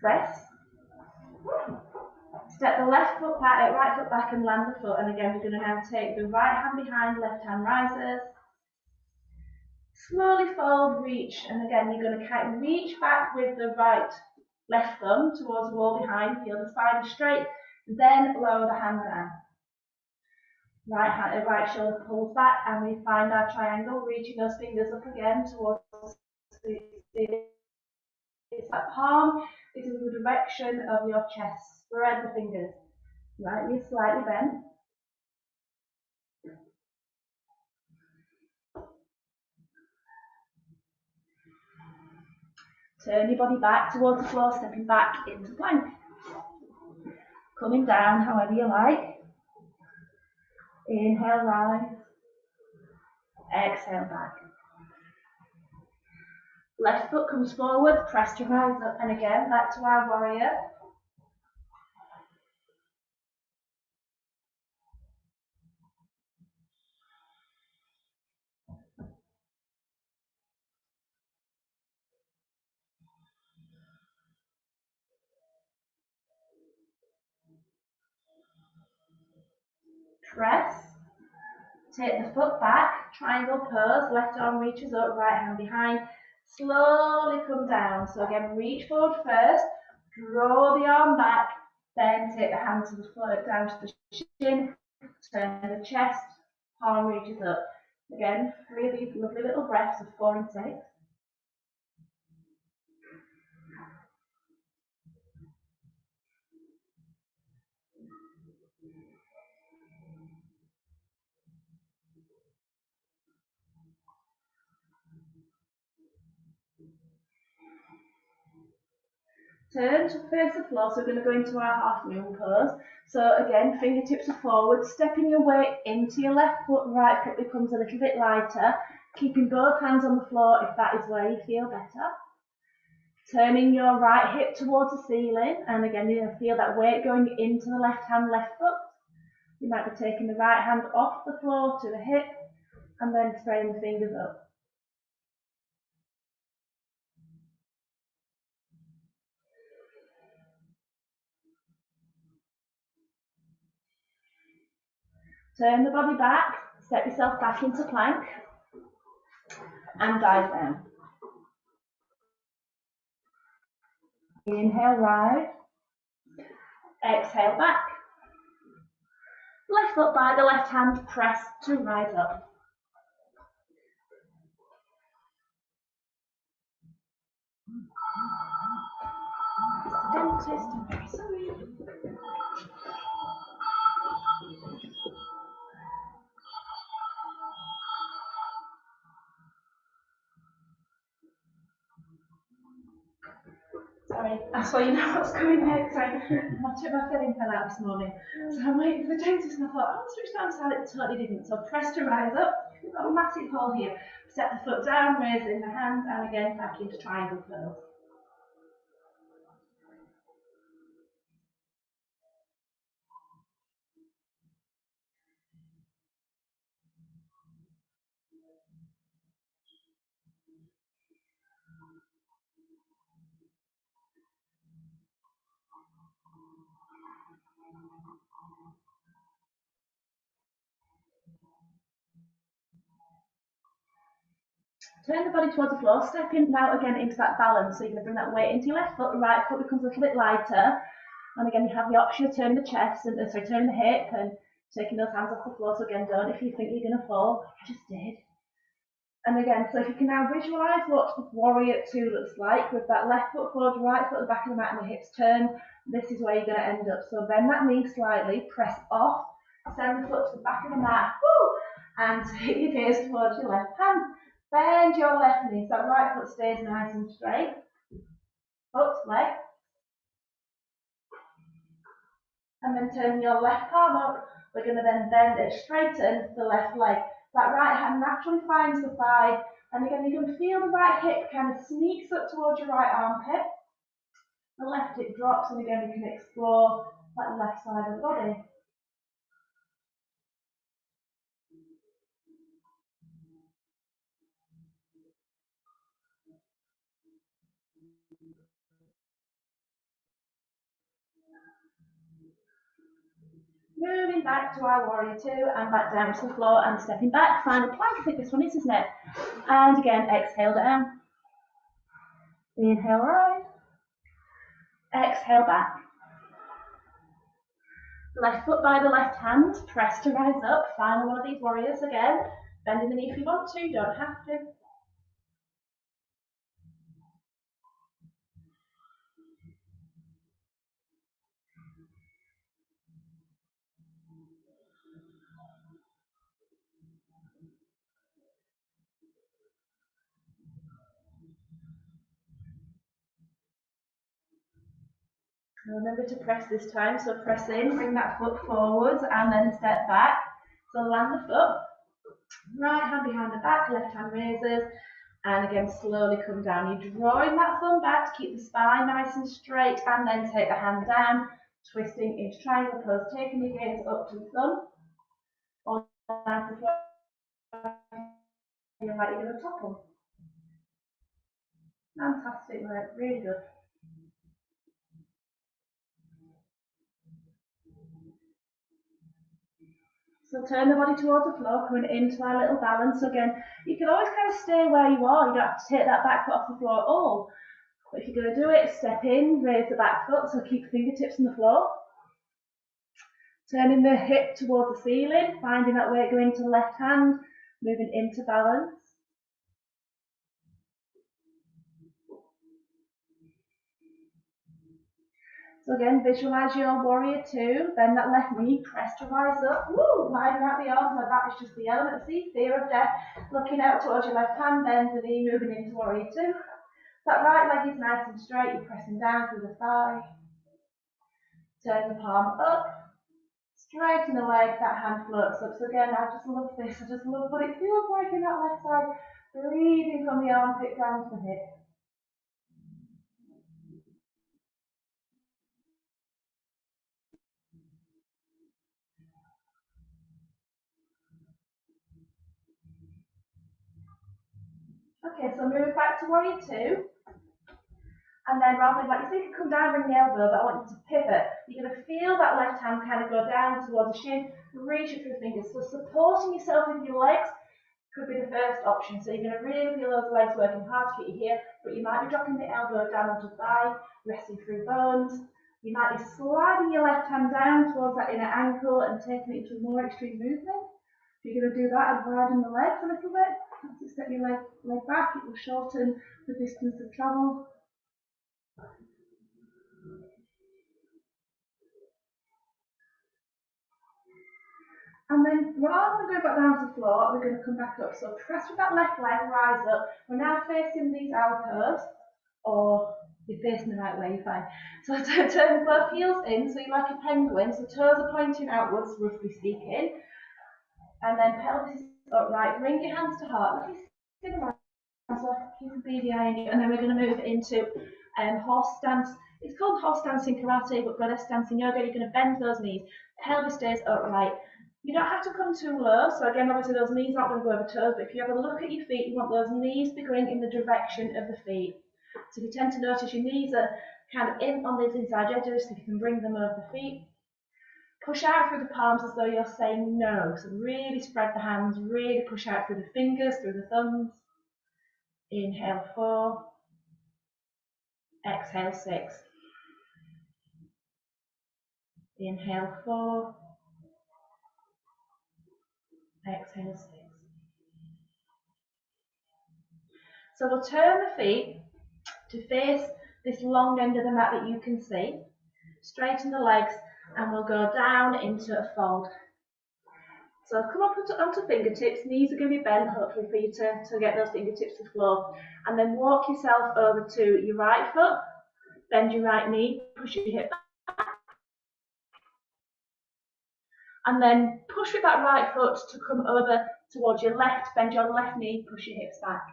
Speaker 1: Press. Step the left foot back, right foot back and land the foot. And again, we're going to now take the right hand behind, left hand rises. Slowly fold, reach, and again, you're going to kind of reach back with the left thumb towards the wall behind, feel the spine straight, then lower the hand down. Right shoulder pulls back, and we find our triangle, reaching those fingers up again towards the it's that palm is in the direction of your chest. Spread the fingers. Lightly, slightly bent. Turn your body back towards the floor, stepping back into plank. Coming down however you like. Inhale, rise. Exhale, back. Left foot comes forward, press to rise up, and again, back to our warrior. Press. Take the foot back, triangle pose, left arm reaches up, right hand behind. Slowly come down. So again, reach forward first, draw the arm back, then take the hand to the floor, down to the shin, turn the chest, palm reaches up. Again, 3 of these lovely little breaths of 4 and 6. Turn to face the floor, so we're going to go into our half moon pose. So again, fingertips are forward, stepping your weight into your left foot, right foot becomes a little bit lighter, keeping both hands on the floor if that is where you feel better. Turning your right hip towards the ceiling, and again you're going to feel that weight going into the left hand, left foot. You might be taking the right hand off the floor to the hip, and then spreading the fingers up. Turn the body back, step yourself back into plank, and dive down. Inhale, rise. Exhale, back. Left foot by the left hand, press to rise up. Dentist, I'm very sorry. Sorry, I saw you know what's coming next. I took my filling pen out this morning, so I'm waiting for the dentist and I thought, oh, switch down side, it totally didn't. So press to rise up. You've got a massive hole here. Step the foot down, raise it in the hand, and again back into triangle curl. Turn the body towards the floor, stepping now again into that balance. So you're going to bring that weight into your left foot, the right foot becomes a little bit lighter. And again, you have the option of turning the chest, and turning the hip and taking those hands off the floor. So again, don't if you think you're going to fall, like I just did. And again, so if you can now visualise what warrior 2 looks like, with that left foot forward, right foot at the back of the mat and the hips turn, this is where you're going to end up. So bend that knee slightly, press off, send the foot to the back of the mat, woo, and take your gaze towards your left hand. Bend your left knee, so that right foot stays nice and straight. Hooked leg. And then turn your left palm up. We're going to then bend and straighten the left leg. That right hand naturally finds the thigh. And again, you can feel the right hip kind of sneaks up towards your right armpit. The left hip drops, and again, you can explore that left side of the body. Moving back to our warrior 2 and back down to the floor and stepping back. Final plank, I think this one is, isn't it? And again, exhale down. Inhale, rise. Exhale, back. Left foot by the left hand, press to rise up. Final one of these warriors again. Bending the knee if you want to, you don't have to. Remember to press this time, so press in, bring that foot forwards and then step back. So land the foot, right hand behind the back, left hand raises, and again slowly come down. You're drawing that thumb back to keep the spine nice and straight, and then take the hand down, twisting into triangle pose, taking your gaze up to the thumb, or down to the floor, you're going to topple. Fantastic work, really good. So turn the body towards the floor, coming into our little balance. So again, you can always kind of stay where you are. You don't have to take that back foot off the floor at all. But if you're going to do it, step in, raise the back foot, so keep fingertips on the floor. Turning the hip towards the ceiling, finding that weight going to the left hand, moving into balance. So again, visualise your warrior 2, bend that left knee, press to rise up, woo, widen out the arms, like that is just the element, see, fear of death, looking out towards your left hand, bend the knee, moving into warrior 2. That right leg is nice and straight, you're pressing down through the thigh. Turn the palm up, straighten the leg, that hand floats up. So again, I just love this, I just love what it feels like in that left side, breathing from the armpit down to the hip. Okay, so moving back to warrior 2. And then rather than like, you can come down, bring the elbow, but I want you to pivot. You're going to feel that left hand kind of go down towards the shin, reach it through the fingers. So supporting yourself with your legs, could be the first option. So you're going to really feel those legs working hard to get you here, but you might be dropping the elbow down onto the thigh, resting through bones. You might be sliding your left hand down towards that inner ankle and taking it into a more extreme movement. If you're going to do that, I'd widen the legs a little bit. As you step your leg back, it will shorten the distance of travel. And then rather than go back down to the floor, we're going to come back up. So press with that left leg, rise up. We're now facing these alcoves, or you're facing the right way, you're fine. So turn both heels in, so you're like a penguin, so toes are pointing outwards, roughly speaking. And then pelvis is upright, bring your hands to heart, let your skin around, so keep a beady eye on you. And then we're going to move into horse stance. It's called horse stance in karate, but goddess stance in yoga, you're going to bend those knees, pelvis stays upright. You don't have to come too low, so again, obviously those knees aren't going to go over toes, but if you have a look at your feet, you want those knees to be going in the direction of the feet. So if you tend to notice your knees are kind of in on these inside edges, if you can bring them over the feet. Push out through the palms as though you're saying no, so really spread the hands, really push out through the fingers, through the thumbs. Inhale 4, exhale 6. Inhale 4. Exhale 6. So we'll turn the feet to face this long end of the mat that you can see. Straighten the legs and we'll go down into a fold. So come up onto fingertips, knees are going to be bent hopefully for you to get those fingertips to flow. And then walk yourself over to your right foot, bend your right knee, push your hip back. And then push with that right foot to come over towards your left, bend your left knee, push your hips back.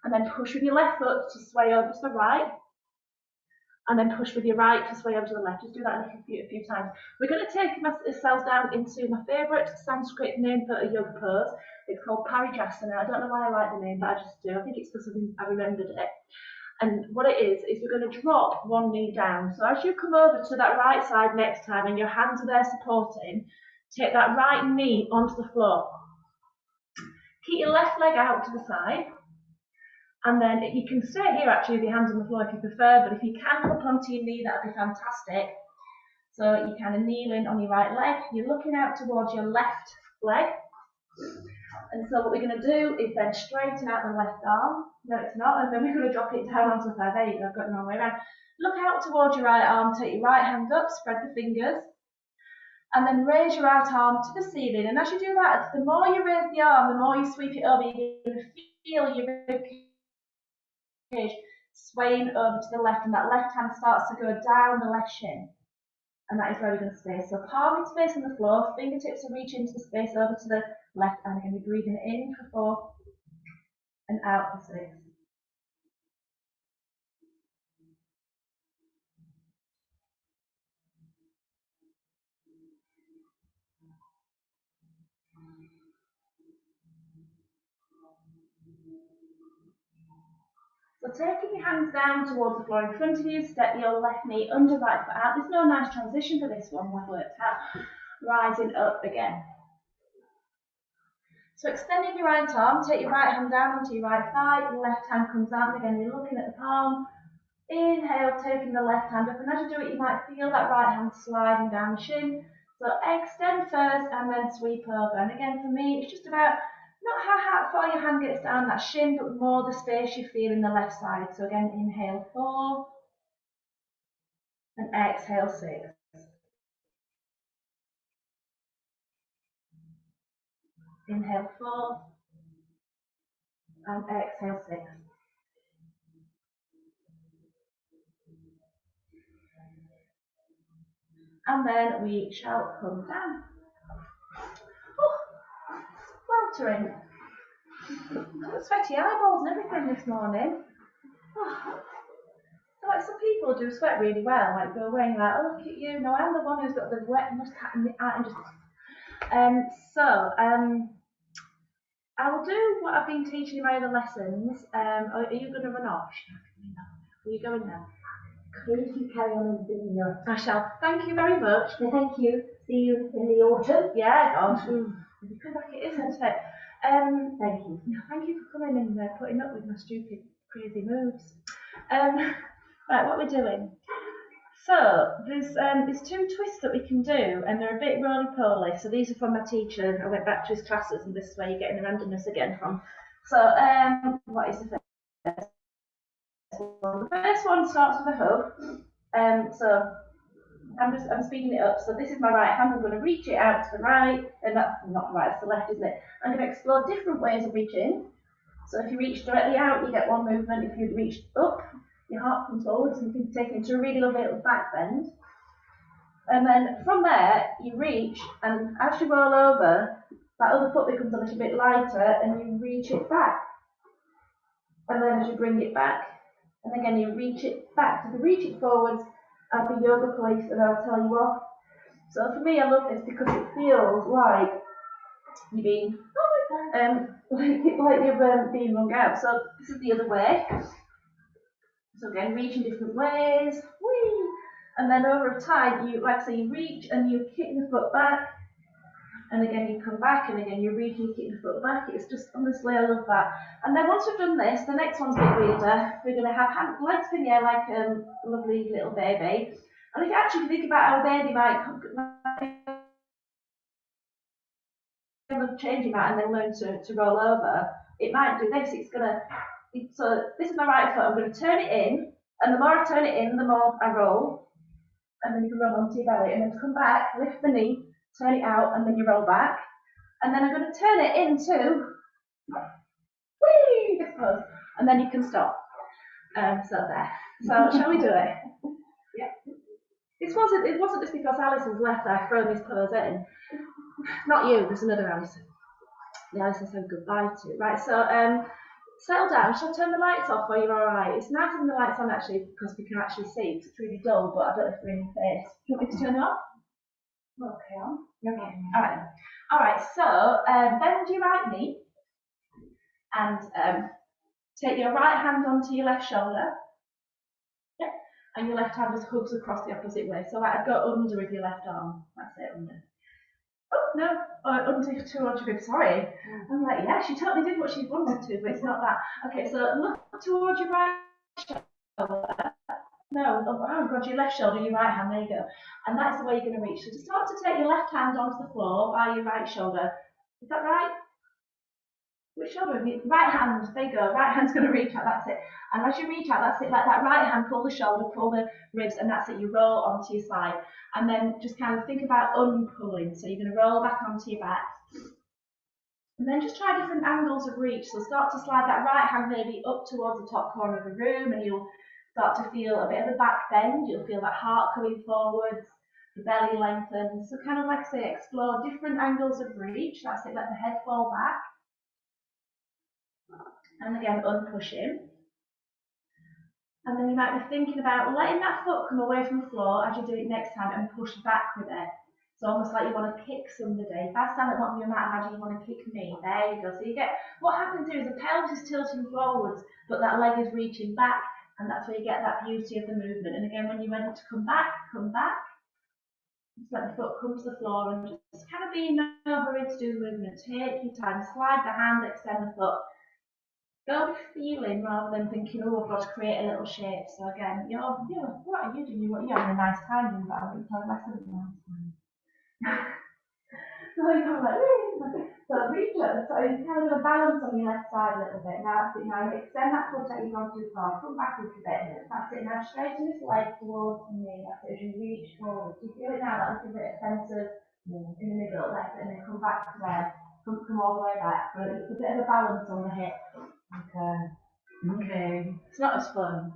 Speaker 1: And then push with your left foot to sway over to the right. And then push with your right to sway over to the left. Just do that a few times. We're going to take ourselves down into my favourite Sanskrit name for a yoga pose. It's called Parijasana. I don't know why I like the name, but I just do. I think it's because I remembered it. And what it is we're going to drop one knee down. So as you come over to that right side next time and your hands are there supporting, take that right knee onto the floor. Keep your left leg out to the side. And then you can stay here actually with your hands on the floor if you prefer, but if you can come onto your knee, that would be fantastic. So you kind of kneel in on your right leg, you're looking out towards your left leg. And so what we're going to do is then straighten out the left arm. No, it's not. And then we're going to drop it down onto the thigh. There you go, I've got it the wrong way around. Look out towards your right arm, take your right hand up, spread the fingers. And then raise your right arm to the ceiling. And as you do that, the more you raise the arm, the more you sweep it over, you're going to feel your rib cage swaying over to the left, and that left hand starts to go down the left shin. And that is where we're going to stay. So palm is facing the floor, fingertips are reaching into the space over to the left, and we're going to be breathing in for 4 and out for 6. So taking your hands down towards the floor in front of you, step your left knee under right foot out. There's no nice transition for this one, we've worked out. Rising up again. So extending your right arm, take your right hand down onto your right thigh, your left hand comes out, and again you're looking at the palm. Inhale, taking the left hand up, and as you do it, you might feel that right hand sliding down the shin. So extend first and then sweep over. And again, for me, it's just about not how far your hand gets down that shin, but more the space you feel in the left side. So again, inhale 4 and exhale 6. Inhale 4 and exhale 6. And then we shall come down. Oh, sweltering. I've got sweaty eyeballs and everything this morning. Oh. Like some people do sweat really well, like go away and like, oh look at you. No, I'm the one who's got the wet mustard in the eye and just. I will do what I've been teaching in my other lessons. Are you going to run off? Are you going now?
Speaker 3: Please you carry on and do your.
Speaker 1: I shall. Thank you very much.
Speaker 3: Thank you. See you in the autumn.
Speaker 1: Yeah, gosh. If you come back, it is, isn't it?
Speaker 3: Thank you.
Speaker 1: Thank you for coming and putting up with my stupid, crazy moves. Right, what we're doing. So there's two twists that we can do, and they're a bit roly-poly. So these are from my teacher. I went back to his classes, and this is where you're getting the randomness again from. So what is the first one? The first one starts with a hug. So I'm speeding it up. So this is my right hand. I'm going to reach it out to the right, and that's not the right, it's the left, isn't it? I'm going to explore different ways of reaching. So if you reach directly out, you get one movement. If you reach up, your heart comes forward, and you can take it into a really lovely little back bend. And then from there, you reach, and as you roll over, that other foot becomes a little bit lighter, and you reach it back. And then as you bring it back, and again you reach it back. So if you reach it forwards, I'll be yoga police and I'll tell you off. So for me, I love this because it feels like you're being, like you're being wrung out. So this is the other way. So again, reach in different ways. Whee! And then over time, you, like I say, you reach and you kick the foot back. And again, you come back, and again, you reach and you kick the foot back. It's just, honestly, I love that. And then once we've done this, the next one's a bit weirder. We're going to have legs in the air like a lovely little baby. And if you actually think about how a baby might changing that and then learn to roll over, it might do this. So this is my right foot. I'm going to turn it in, and the more I turn it in, the more I roll. And then you can roll onto your belly, and then come back, lift the knee, turn it out, and then you roll back. And then I'm going to turn it into, whee, this pose, and then you can stop. So there. So shall we do it? Yeah. It wasn't just because Alison's left I've thrown this pose in. Not you, there's another Alison. The Alison said goodbye to. Right, so settle down. Shall I turn the lights off or you're alright? It's nice having the lights on actually because we can actually see. It's really dull, but I don't know if they're in your face. Do you want me to turn it off? Okay, on. Okay. Alright. Alright, so bend your right knee and take your right hand onto your left shoulder. Yeah. And your left hand just hugs across the opposite way. So I'd go under with your left arm. That's it, under. Oh, no, under towards your ribs, sorry. I'm like, yeah, she totally did what she wanted to, but it's not that. Okay, so look towards your right shoulder. No, oh God, your left shoulder, your right hand, there you go. And that's the way you're going to reach. So just start to take your left hand onto the floor by your right shoulder. Is that right? Which shoulder? Right hand, there you go. Right hand's going to reach out, that's it. And as you reach out, that's it, like that right hand, pull the shoulder, pull the ribs, and that's it. You roll onto your side. And then just kind of think about unpulling. So you're going to roll back onto your back. And then just try different angles of reach. So start to slide that right hand maybe up towards the top corner of the room, and you'll start to feel a bit of a back bend. You'll feel that heart coming forwards, the belly lengthens. So kind of like I say, explore different angles of reach. That's it, let the head fall back. And again, unpushing. And then you might be thinking about letting that foot come away from the floor as you do it next time and push back with it. So almost like you want to kick somebody. If I stand at the bottom of your mat, imagine you want to kick me. There you go. So you get, what happens here is the pelvis is tilting forwards, but that leg is reaching back, and that's where you get that beauty of the movement. And again, when you're ready to come back. Just let the foot come to the floor and just kind of be in no hurry to do the movement. Take your time, slide the hand, extend the foot. Go with feeling rather than thinking, oh, I've got to create a little shape. So again, what are you doing? You're having a nice time doing that. You're having less of a nice time. So you come like, so reach up. So you kind of balance on your left side a little bit. Now that's it. Now extend that foot that you've gone too far. Come back a little bit. That's it. Now straighten this leg towards me. That's it. As you reach forward. Do you feel it now? That little bit of centre in the middle. That's it. And then come back to there. Come all the way back. So it's a bit of a balance on the hip. Okay. It's not as fun.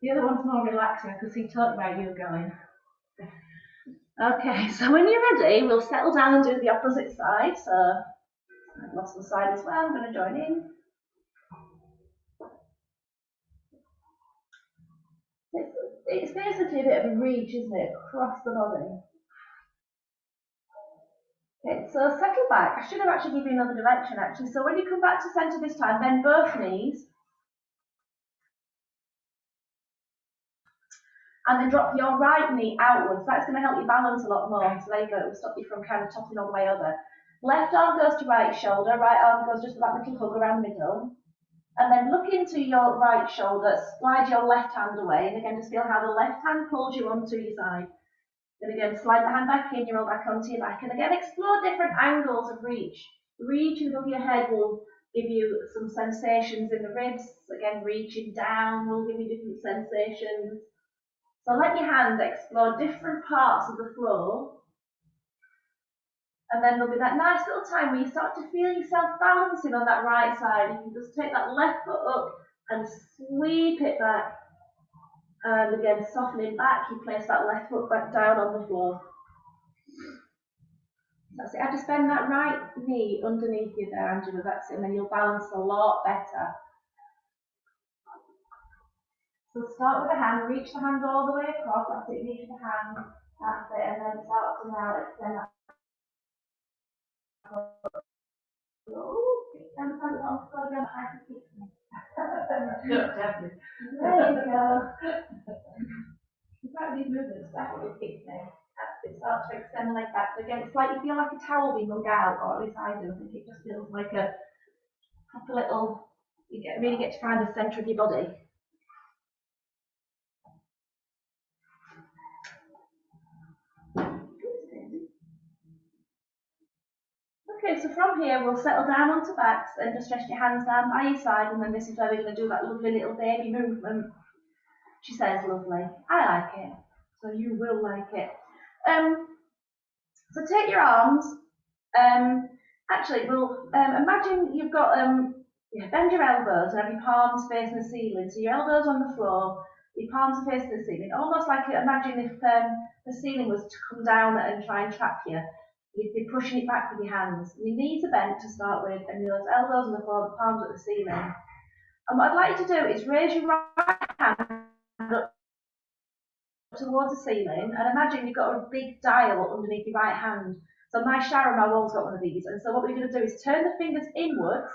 Speaker 1: The other one's more relaxing because he talked about you going. Okay, so when you're ready, we'll settle down and do the opposite side. So I've lost the side as well. I'm going to join in. It's basically a bit of a reach, isn't it, across the body. Okay, so settle back. I should have actually given you another direction actually. So when you come back to centre this time, bend both knees. And then drop your right knee outwards. That's going to help you balance a lot more. So there you go, it will stop you from kind of toppling all the way over. Left arm goes to right shoulder, right arm goes just to that little hug around the middle. And then look into your right shoulder, slide your left hand away, and again just feel how the left hand pulls you onto your side. And again, slide the hand back in, you roll back onto your back, and again explore different angles of reach. Reaching above your head will give you some sensations in the ribs. Again, reaching down will give you different sensations. So let your hand explore different parts of the floor. And then there'll be that nice little time where you start to feel yourself balancing on that right side. You can just take that left foot up and sweep it back. And again, softening back, you place that left foot back down on the floor. That's it. I just bend that right knee underneath you there, Angela. That's it. And then you'll balance a lot better. So start with the hand, reach the hand all the way across. That's it. Reach the hand. That's it. And then start to now extend that.
Speaker 2: Definitely.
Speaker 1: There you go. In fact, these movements definitely keep me. It starts to extend the leg back. So again, it's like you feel like a towel being wrung out, or at least I do. I think it just feels like a proper little. You really get to find the centre of your body. Okay, so from here we'll settle down onto backs and just rest your hands down by your side, and then this is where we're going to do that lovely little baby movement. She says lovely. I like it. So you will like it. So take your arms. Actually, we'll imagine you've got bend your elbows and have your palms facing the ceiling. So your elbows on the floor, your palms are facing the ceiling. Almost like imagine if the ceiling was to come down and try and trap you. You'd be pushing it back with your hands. Your knees are bent to start with, and your elbows on the floor, the palms at the ceiling. And what I'd like you to do is raise your right hand up towards the ceiling, and imagine you've got a big dial underneath your right hand. So my shower, my wall's got one of these, and so what we're going to do is turn the fingers inwards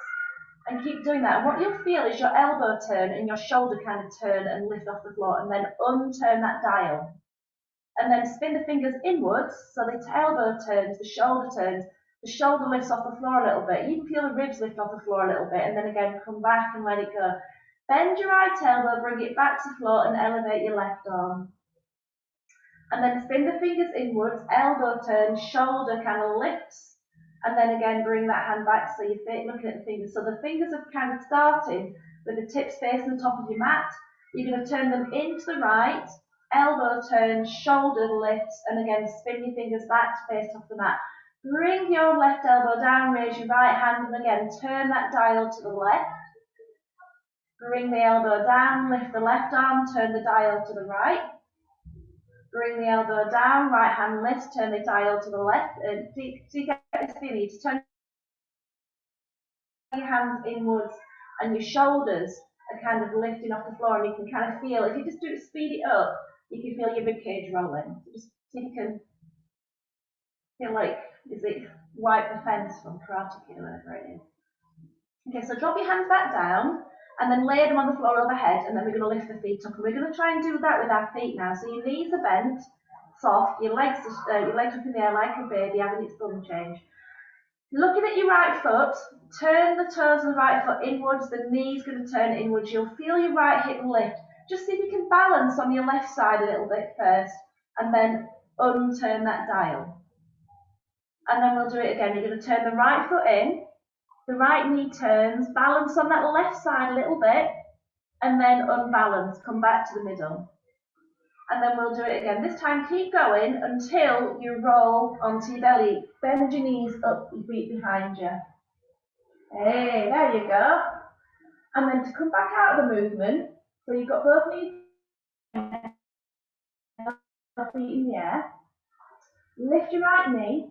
Speaker 1: and keep doing that. And what you'll feel is your elbow turn and your shoulder kind of turn and lift off the floor, and then unturn that dial. And then spin the fingers inwards, so the elbow turns, the shoulder lifts off the floor a little bit. You can feel the ribs lift off the floor a little bit, and then again come back and let it go. Bend your right elbow, bring it back to the floor, and elevate your left arm. And then spin the fingers inwards, elbow turns, shoulder kind of lifts, and then again bring that hand back so you're looking at the fingers. So the fingers are kind of starting with the tips facing the top of your mat. You're going to turn them into the right, elbow turns, shoulder lifts, and again spin your fingers back to face off the mat. Bring your left elbow down, raise your right hand, and again turn that dial to the left. Bring the elbow down, lift the left arm, turn the dial to the right. Bring the elbow down, right hand lifts, turn the dial to the left. So you get this feeling, you just turn your hands inwards and your shoulders are kind of lifting off the floor, and you can kind of feel, if you just do it, speed it up, you can feel your ribcage rolling. So just so you can feel like, is it Wipe the Fence from Karate Kid or whatever it is. Okay, so drop your hands back down and then lay them on the floor overhead, and then we're going to lift the feet up. And we're going to try and do that with our feet now. So your knees are bent, soft, your legs up in the air like a baby having its bum change. Looking at your right foot, turn the toes of the right foot inwards, the knee's going to turn inwards. You'll feel your right hip lift. Just see if you can balance on your left side a little bit first, and then unturn that dial. And then we'll do it again. You're going to turn the right foot in, the right knee turns, balance on that left side a little bit, and then unbalance, come back to the middle. And then we'll do it again. This time keep going until you roll onto your belly. Bend your knees up, your feet behind you. Hey, there you go. And then to come back out of the movement, so you've got both knees feet in the air. Lift your right knee,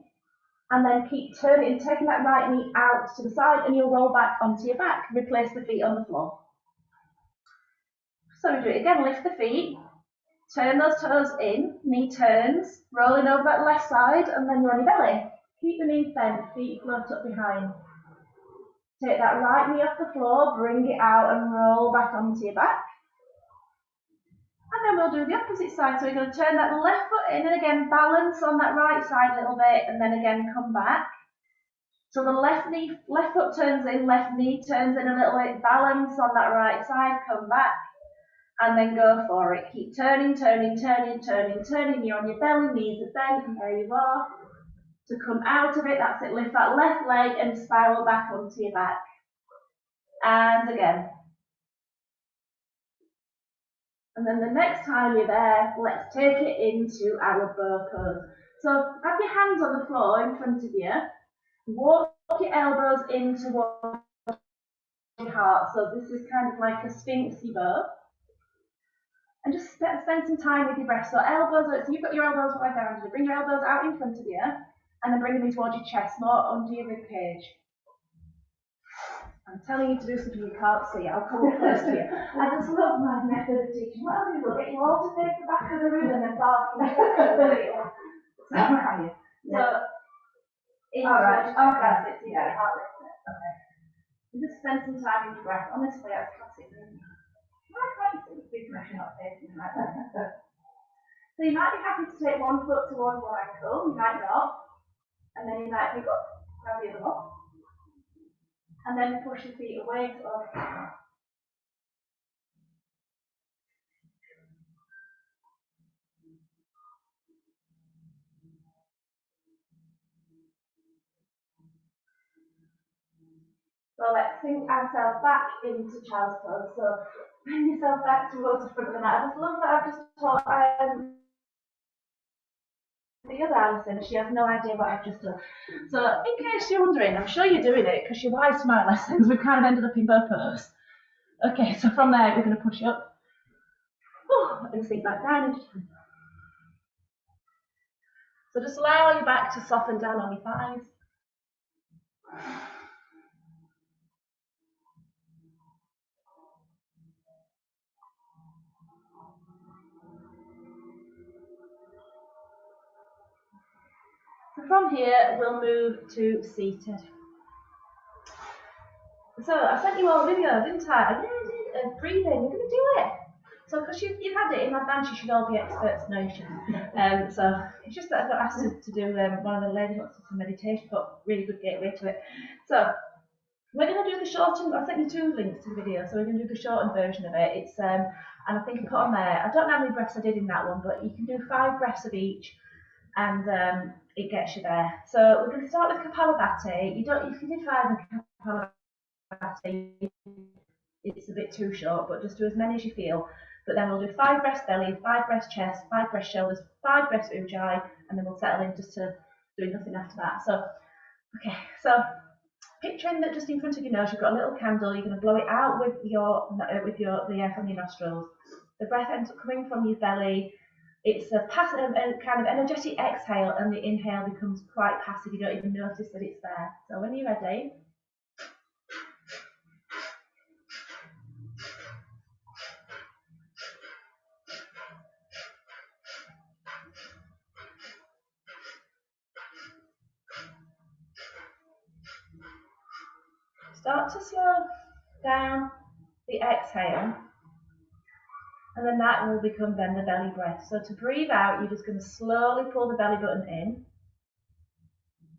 Speaker 1: and then keep turning and taking that right knee out to the side, and you'll roll back onto your back. Replace the feet on the floor. So we do it again. Lift the feet. Turn those toes in, knee turns, rolling over that left side, and then you're on your belly. Keep the knees bent, feet float up behind. Take that right knee off the floor, bring it out and roll back onto your back. And then we'll do the opposite side. So we're going to turn that left foot in and again balance on that right side a little bit, and then again come back. So the left foot turns in, left knee turns in a little bit, balance on that right side, come back, and then go for it. Keep turning, turning, turning, turning, turning. You're on your belly, knees are bent, and there you are. To come out of it, that's it. Lift that left leg and spiral back onto your back. And again. And then the next time you're there, let's take it into our bow pose. So have your hands on the floor in front of you. Walk your elbows in towards your heart. So this is kind of like a sphinxy bow. And just spend some time with your breath. So elbows, so you've got your elbows right down. You bring your elbows out in front of you, and then bring them in towards your chest, more under your rib cage. I'm telling you to do something you can't see. I'll come up close to you. I just love my method of teaching. What I'll do is I'll get you all to face the back of the room and then bark in So, alright, okay, that's it. So you get your heart lifted. Okay. And just spend some time in your breath. Honestly, that's classic. I can't see the big pressure not facing like that. So you might be happy to take one foot towards one ankle, you might not. And then you might pick up, grab the other one. And then push your feet away to over the floor. So let's sink ourselves back into child's pose. So bring yourself back towards the front of the mat. I just love that I've just taught the other Alison. She has no idea what I've just done. So in case you're wondering, I'm sure you're doing it because you're wise to my lessons. We've kind of ended up in bow pose. Okay, so from there we're going to push up. And sink back down into time. So just allow your back to soften down on your thighs. So from here we'll move to seated. So I sent you all a video, didn't I? Yeah, I did. Breathing, you're going to do it. So because you've had it in advance, you should all be experts now. So it's just that I got asked to do one of the ladies wants to do some meditation, but really good gateway to it. So we're going to do the shortened. I sent you 2 links to the video, so we're going to do the shortened version of it. It's and I think I put on there. I don't know how many breaths I did in that one, but you can do 5 breaths of each, and it gets you there. So we're going to start with Kapalabhati. If you did 5 in Kapalabhati, it's a bit too short, but just do as many as you feel. But then we'll do 5 breaths belly, 5 breaths chest, 5 breaths shoulders, 5 breaths ujjayi, and then we'll settle in just to doing nothing after that. So, okay, so picturing that just in front of your nose, you've got a little candle. You're going to blow it out with the air from your nostrils. The breath ends up coming from your belly. It's a passive, kind of energetic exhale, and the inhale becomes quite passive. You don't even notice that it's there. So when you're ready. Start to slow down the exhale, and then that will become then the belly breath. So to breathe out, you're just going to slowly pull the belly button in,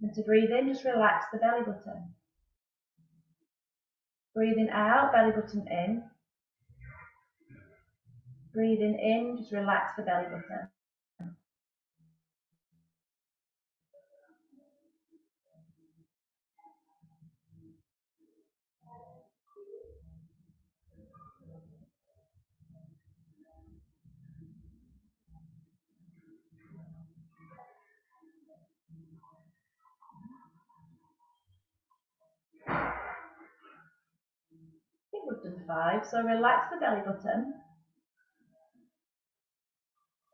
Speaker 1: and to breathe in, just relax the belly button. Breathing out, belly button in. Breathing in, just relax the belly button. I think we've done 5, so relax the belly button.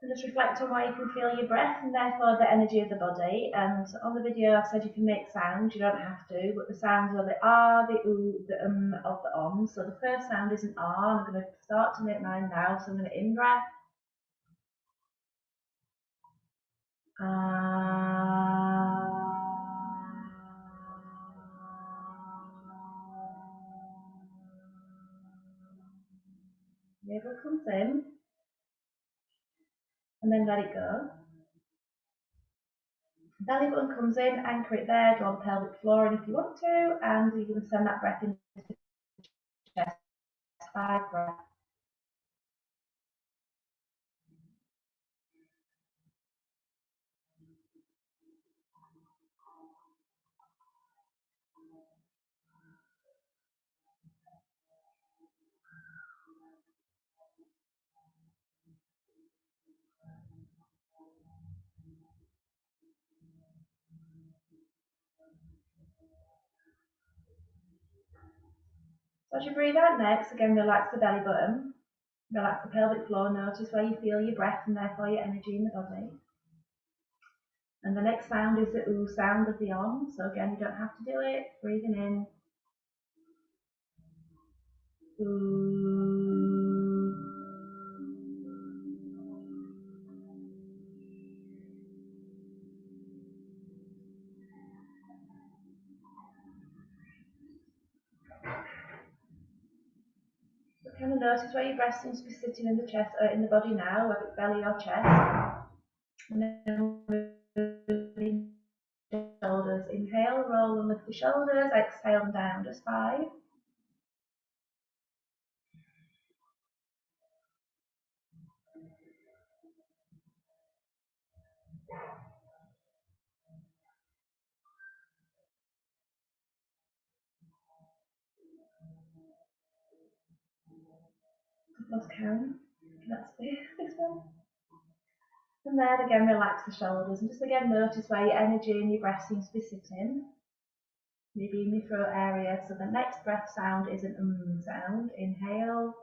Speaker 1: And just reflect on where you can feel your breath and therefore the energy of the body. And on the video I've said you can make sounds, you don't have to, but the sounds are the ah, the oo, the of the om. So the first sound is an ah, and I'm going to start to make mine now. So I'm going to in breath. Navel comes in, and then let it go. Belly button comes in, anchor it there, draw the pelvic floor in if you want to, and you're going to send that breath into the chest. 5 breaths. So as you breathe out next, again relax the belly button, relax the pelvic floor, notice where you feel your breath and therefore your energy in the body. And the next sound is the ooh sound of the om, so again you don't have to do it, breathing in, ooh. So kind of notice where your breath seems to be sitting in the chest, or in the body now, whether it's belly or chest. And then shoulders. Inhale, roll and lift the shoulders. Exhale and down, just 5. Lost count. That's this one. And then again, relax the shoulders and just again notice where your energy and your breath seems to be sitting. Maybe in your throat area. So the next breath sound is an sound. Inhale.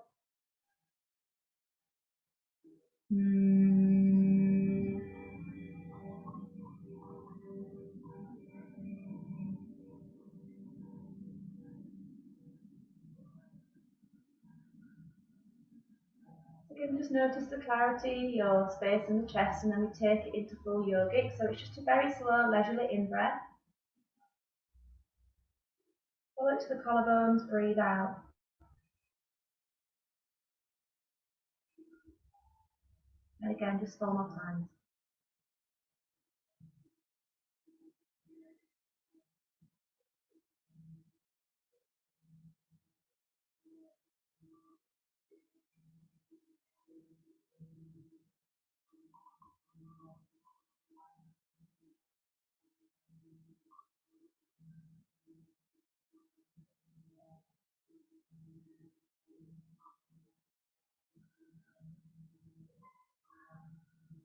Speaker 1: Again, just notice the clarity, your space in the chest, and then we take it into full yogic. So it's just a very slow, leisurely in-breath. Follow it to the collarbones, breathe out. And again, just 4 more times.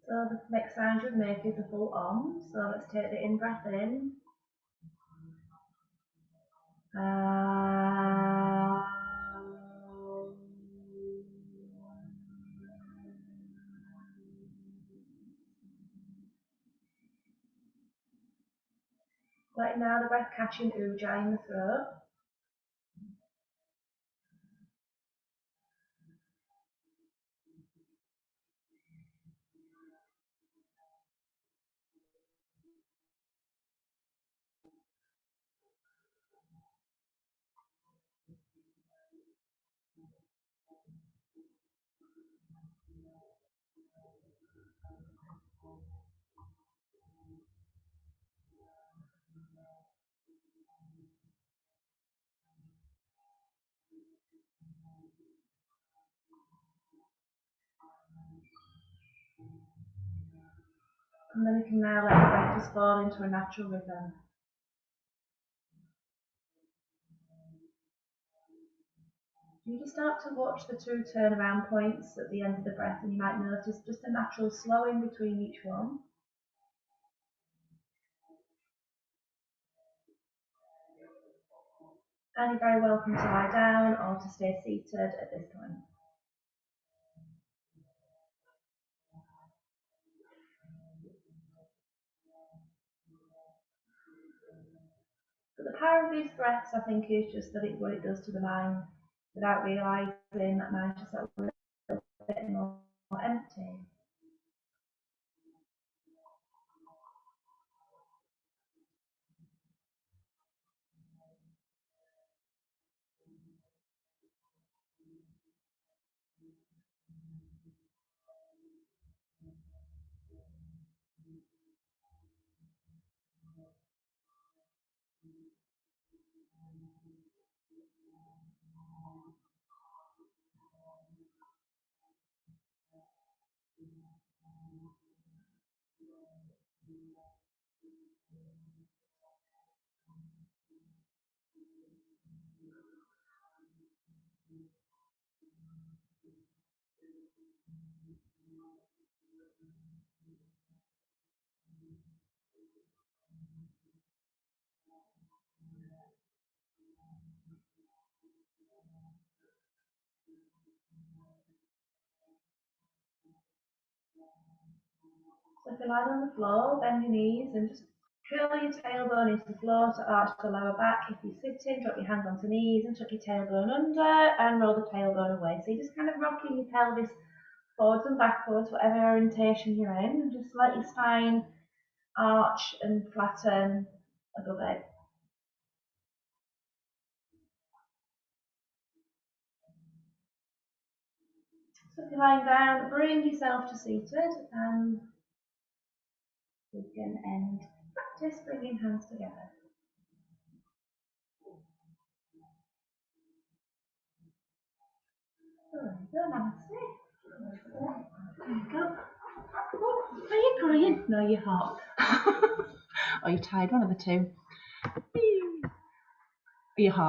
Speaker 1: So the next sound you'd make is a full om. So let's take the in-breath in. Letting now the breath catching ujjayi in the throat. And then you can now let the breath just fall into a natural rhythm. You just start to watch the 2 turnaround points at the end of the breath, and you might notice just a natural slowing between each one. And you're very welcome to lie down or to stay seated at this point. But the power of these breaths, I think, is just that it's what it does to the mind without realising that mind just a little bit more empty. So if you lie on the floor, bend your knees and just curl your tailbone into the floor to arch the lower back. If you're sitting, drop your hands onto knees and tuck your tailbone under and roll the tailbone away. So you're just kind of rocking your pelvis forwards and backwards, whatever orientation you're in, and just let your spine arch and flatten above it. So if you're lying down, bring yourself to seated and we can end practice bringing hands together. Namaste. There you go. Oh, are you crying? No, you're hot. Or you're tired, one of the two. Are you hot?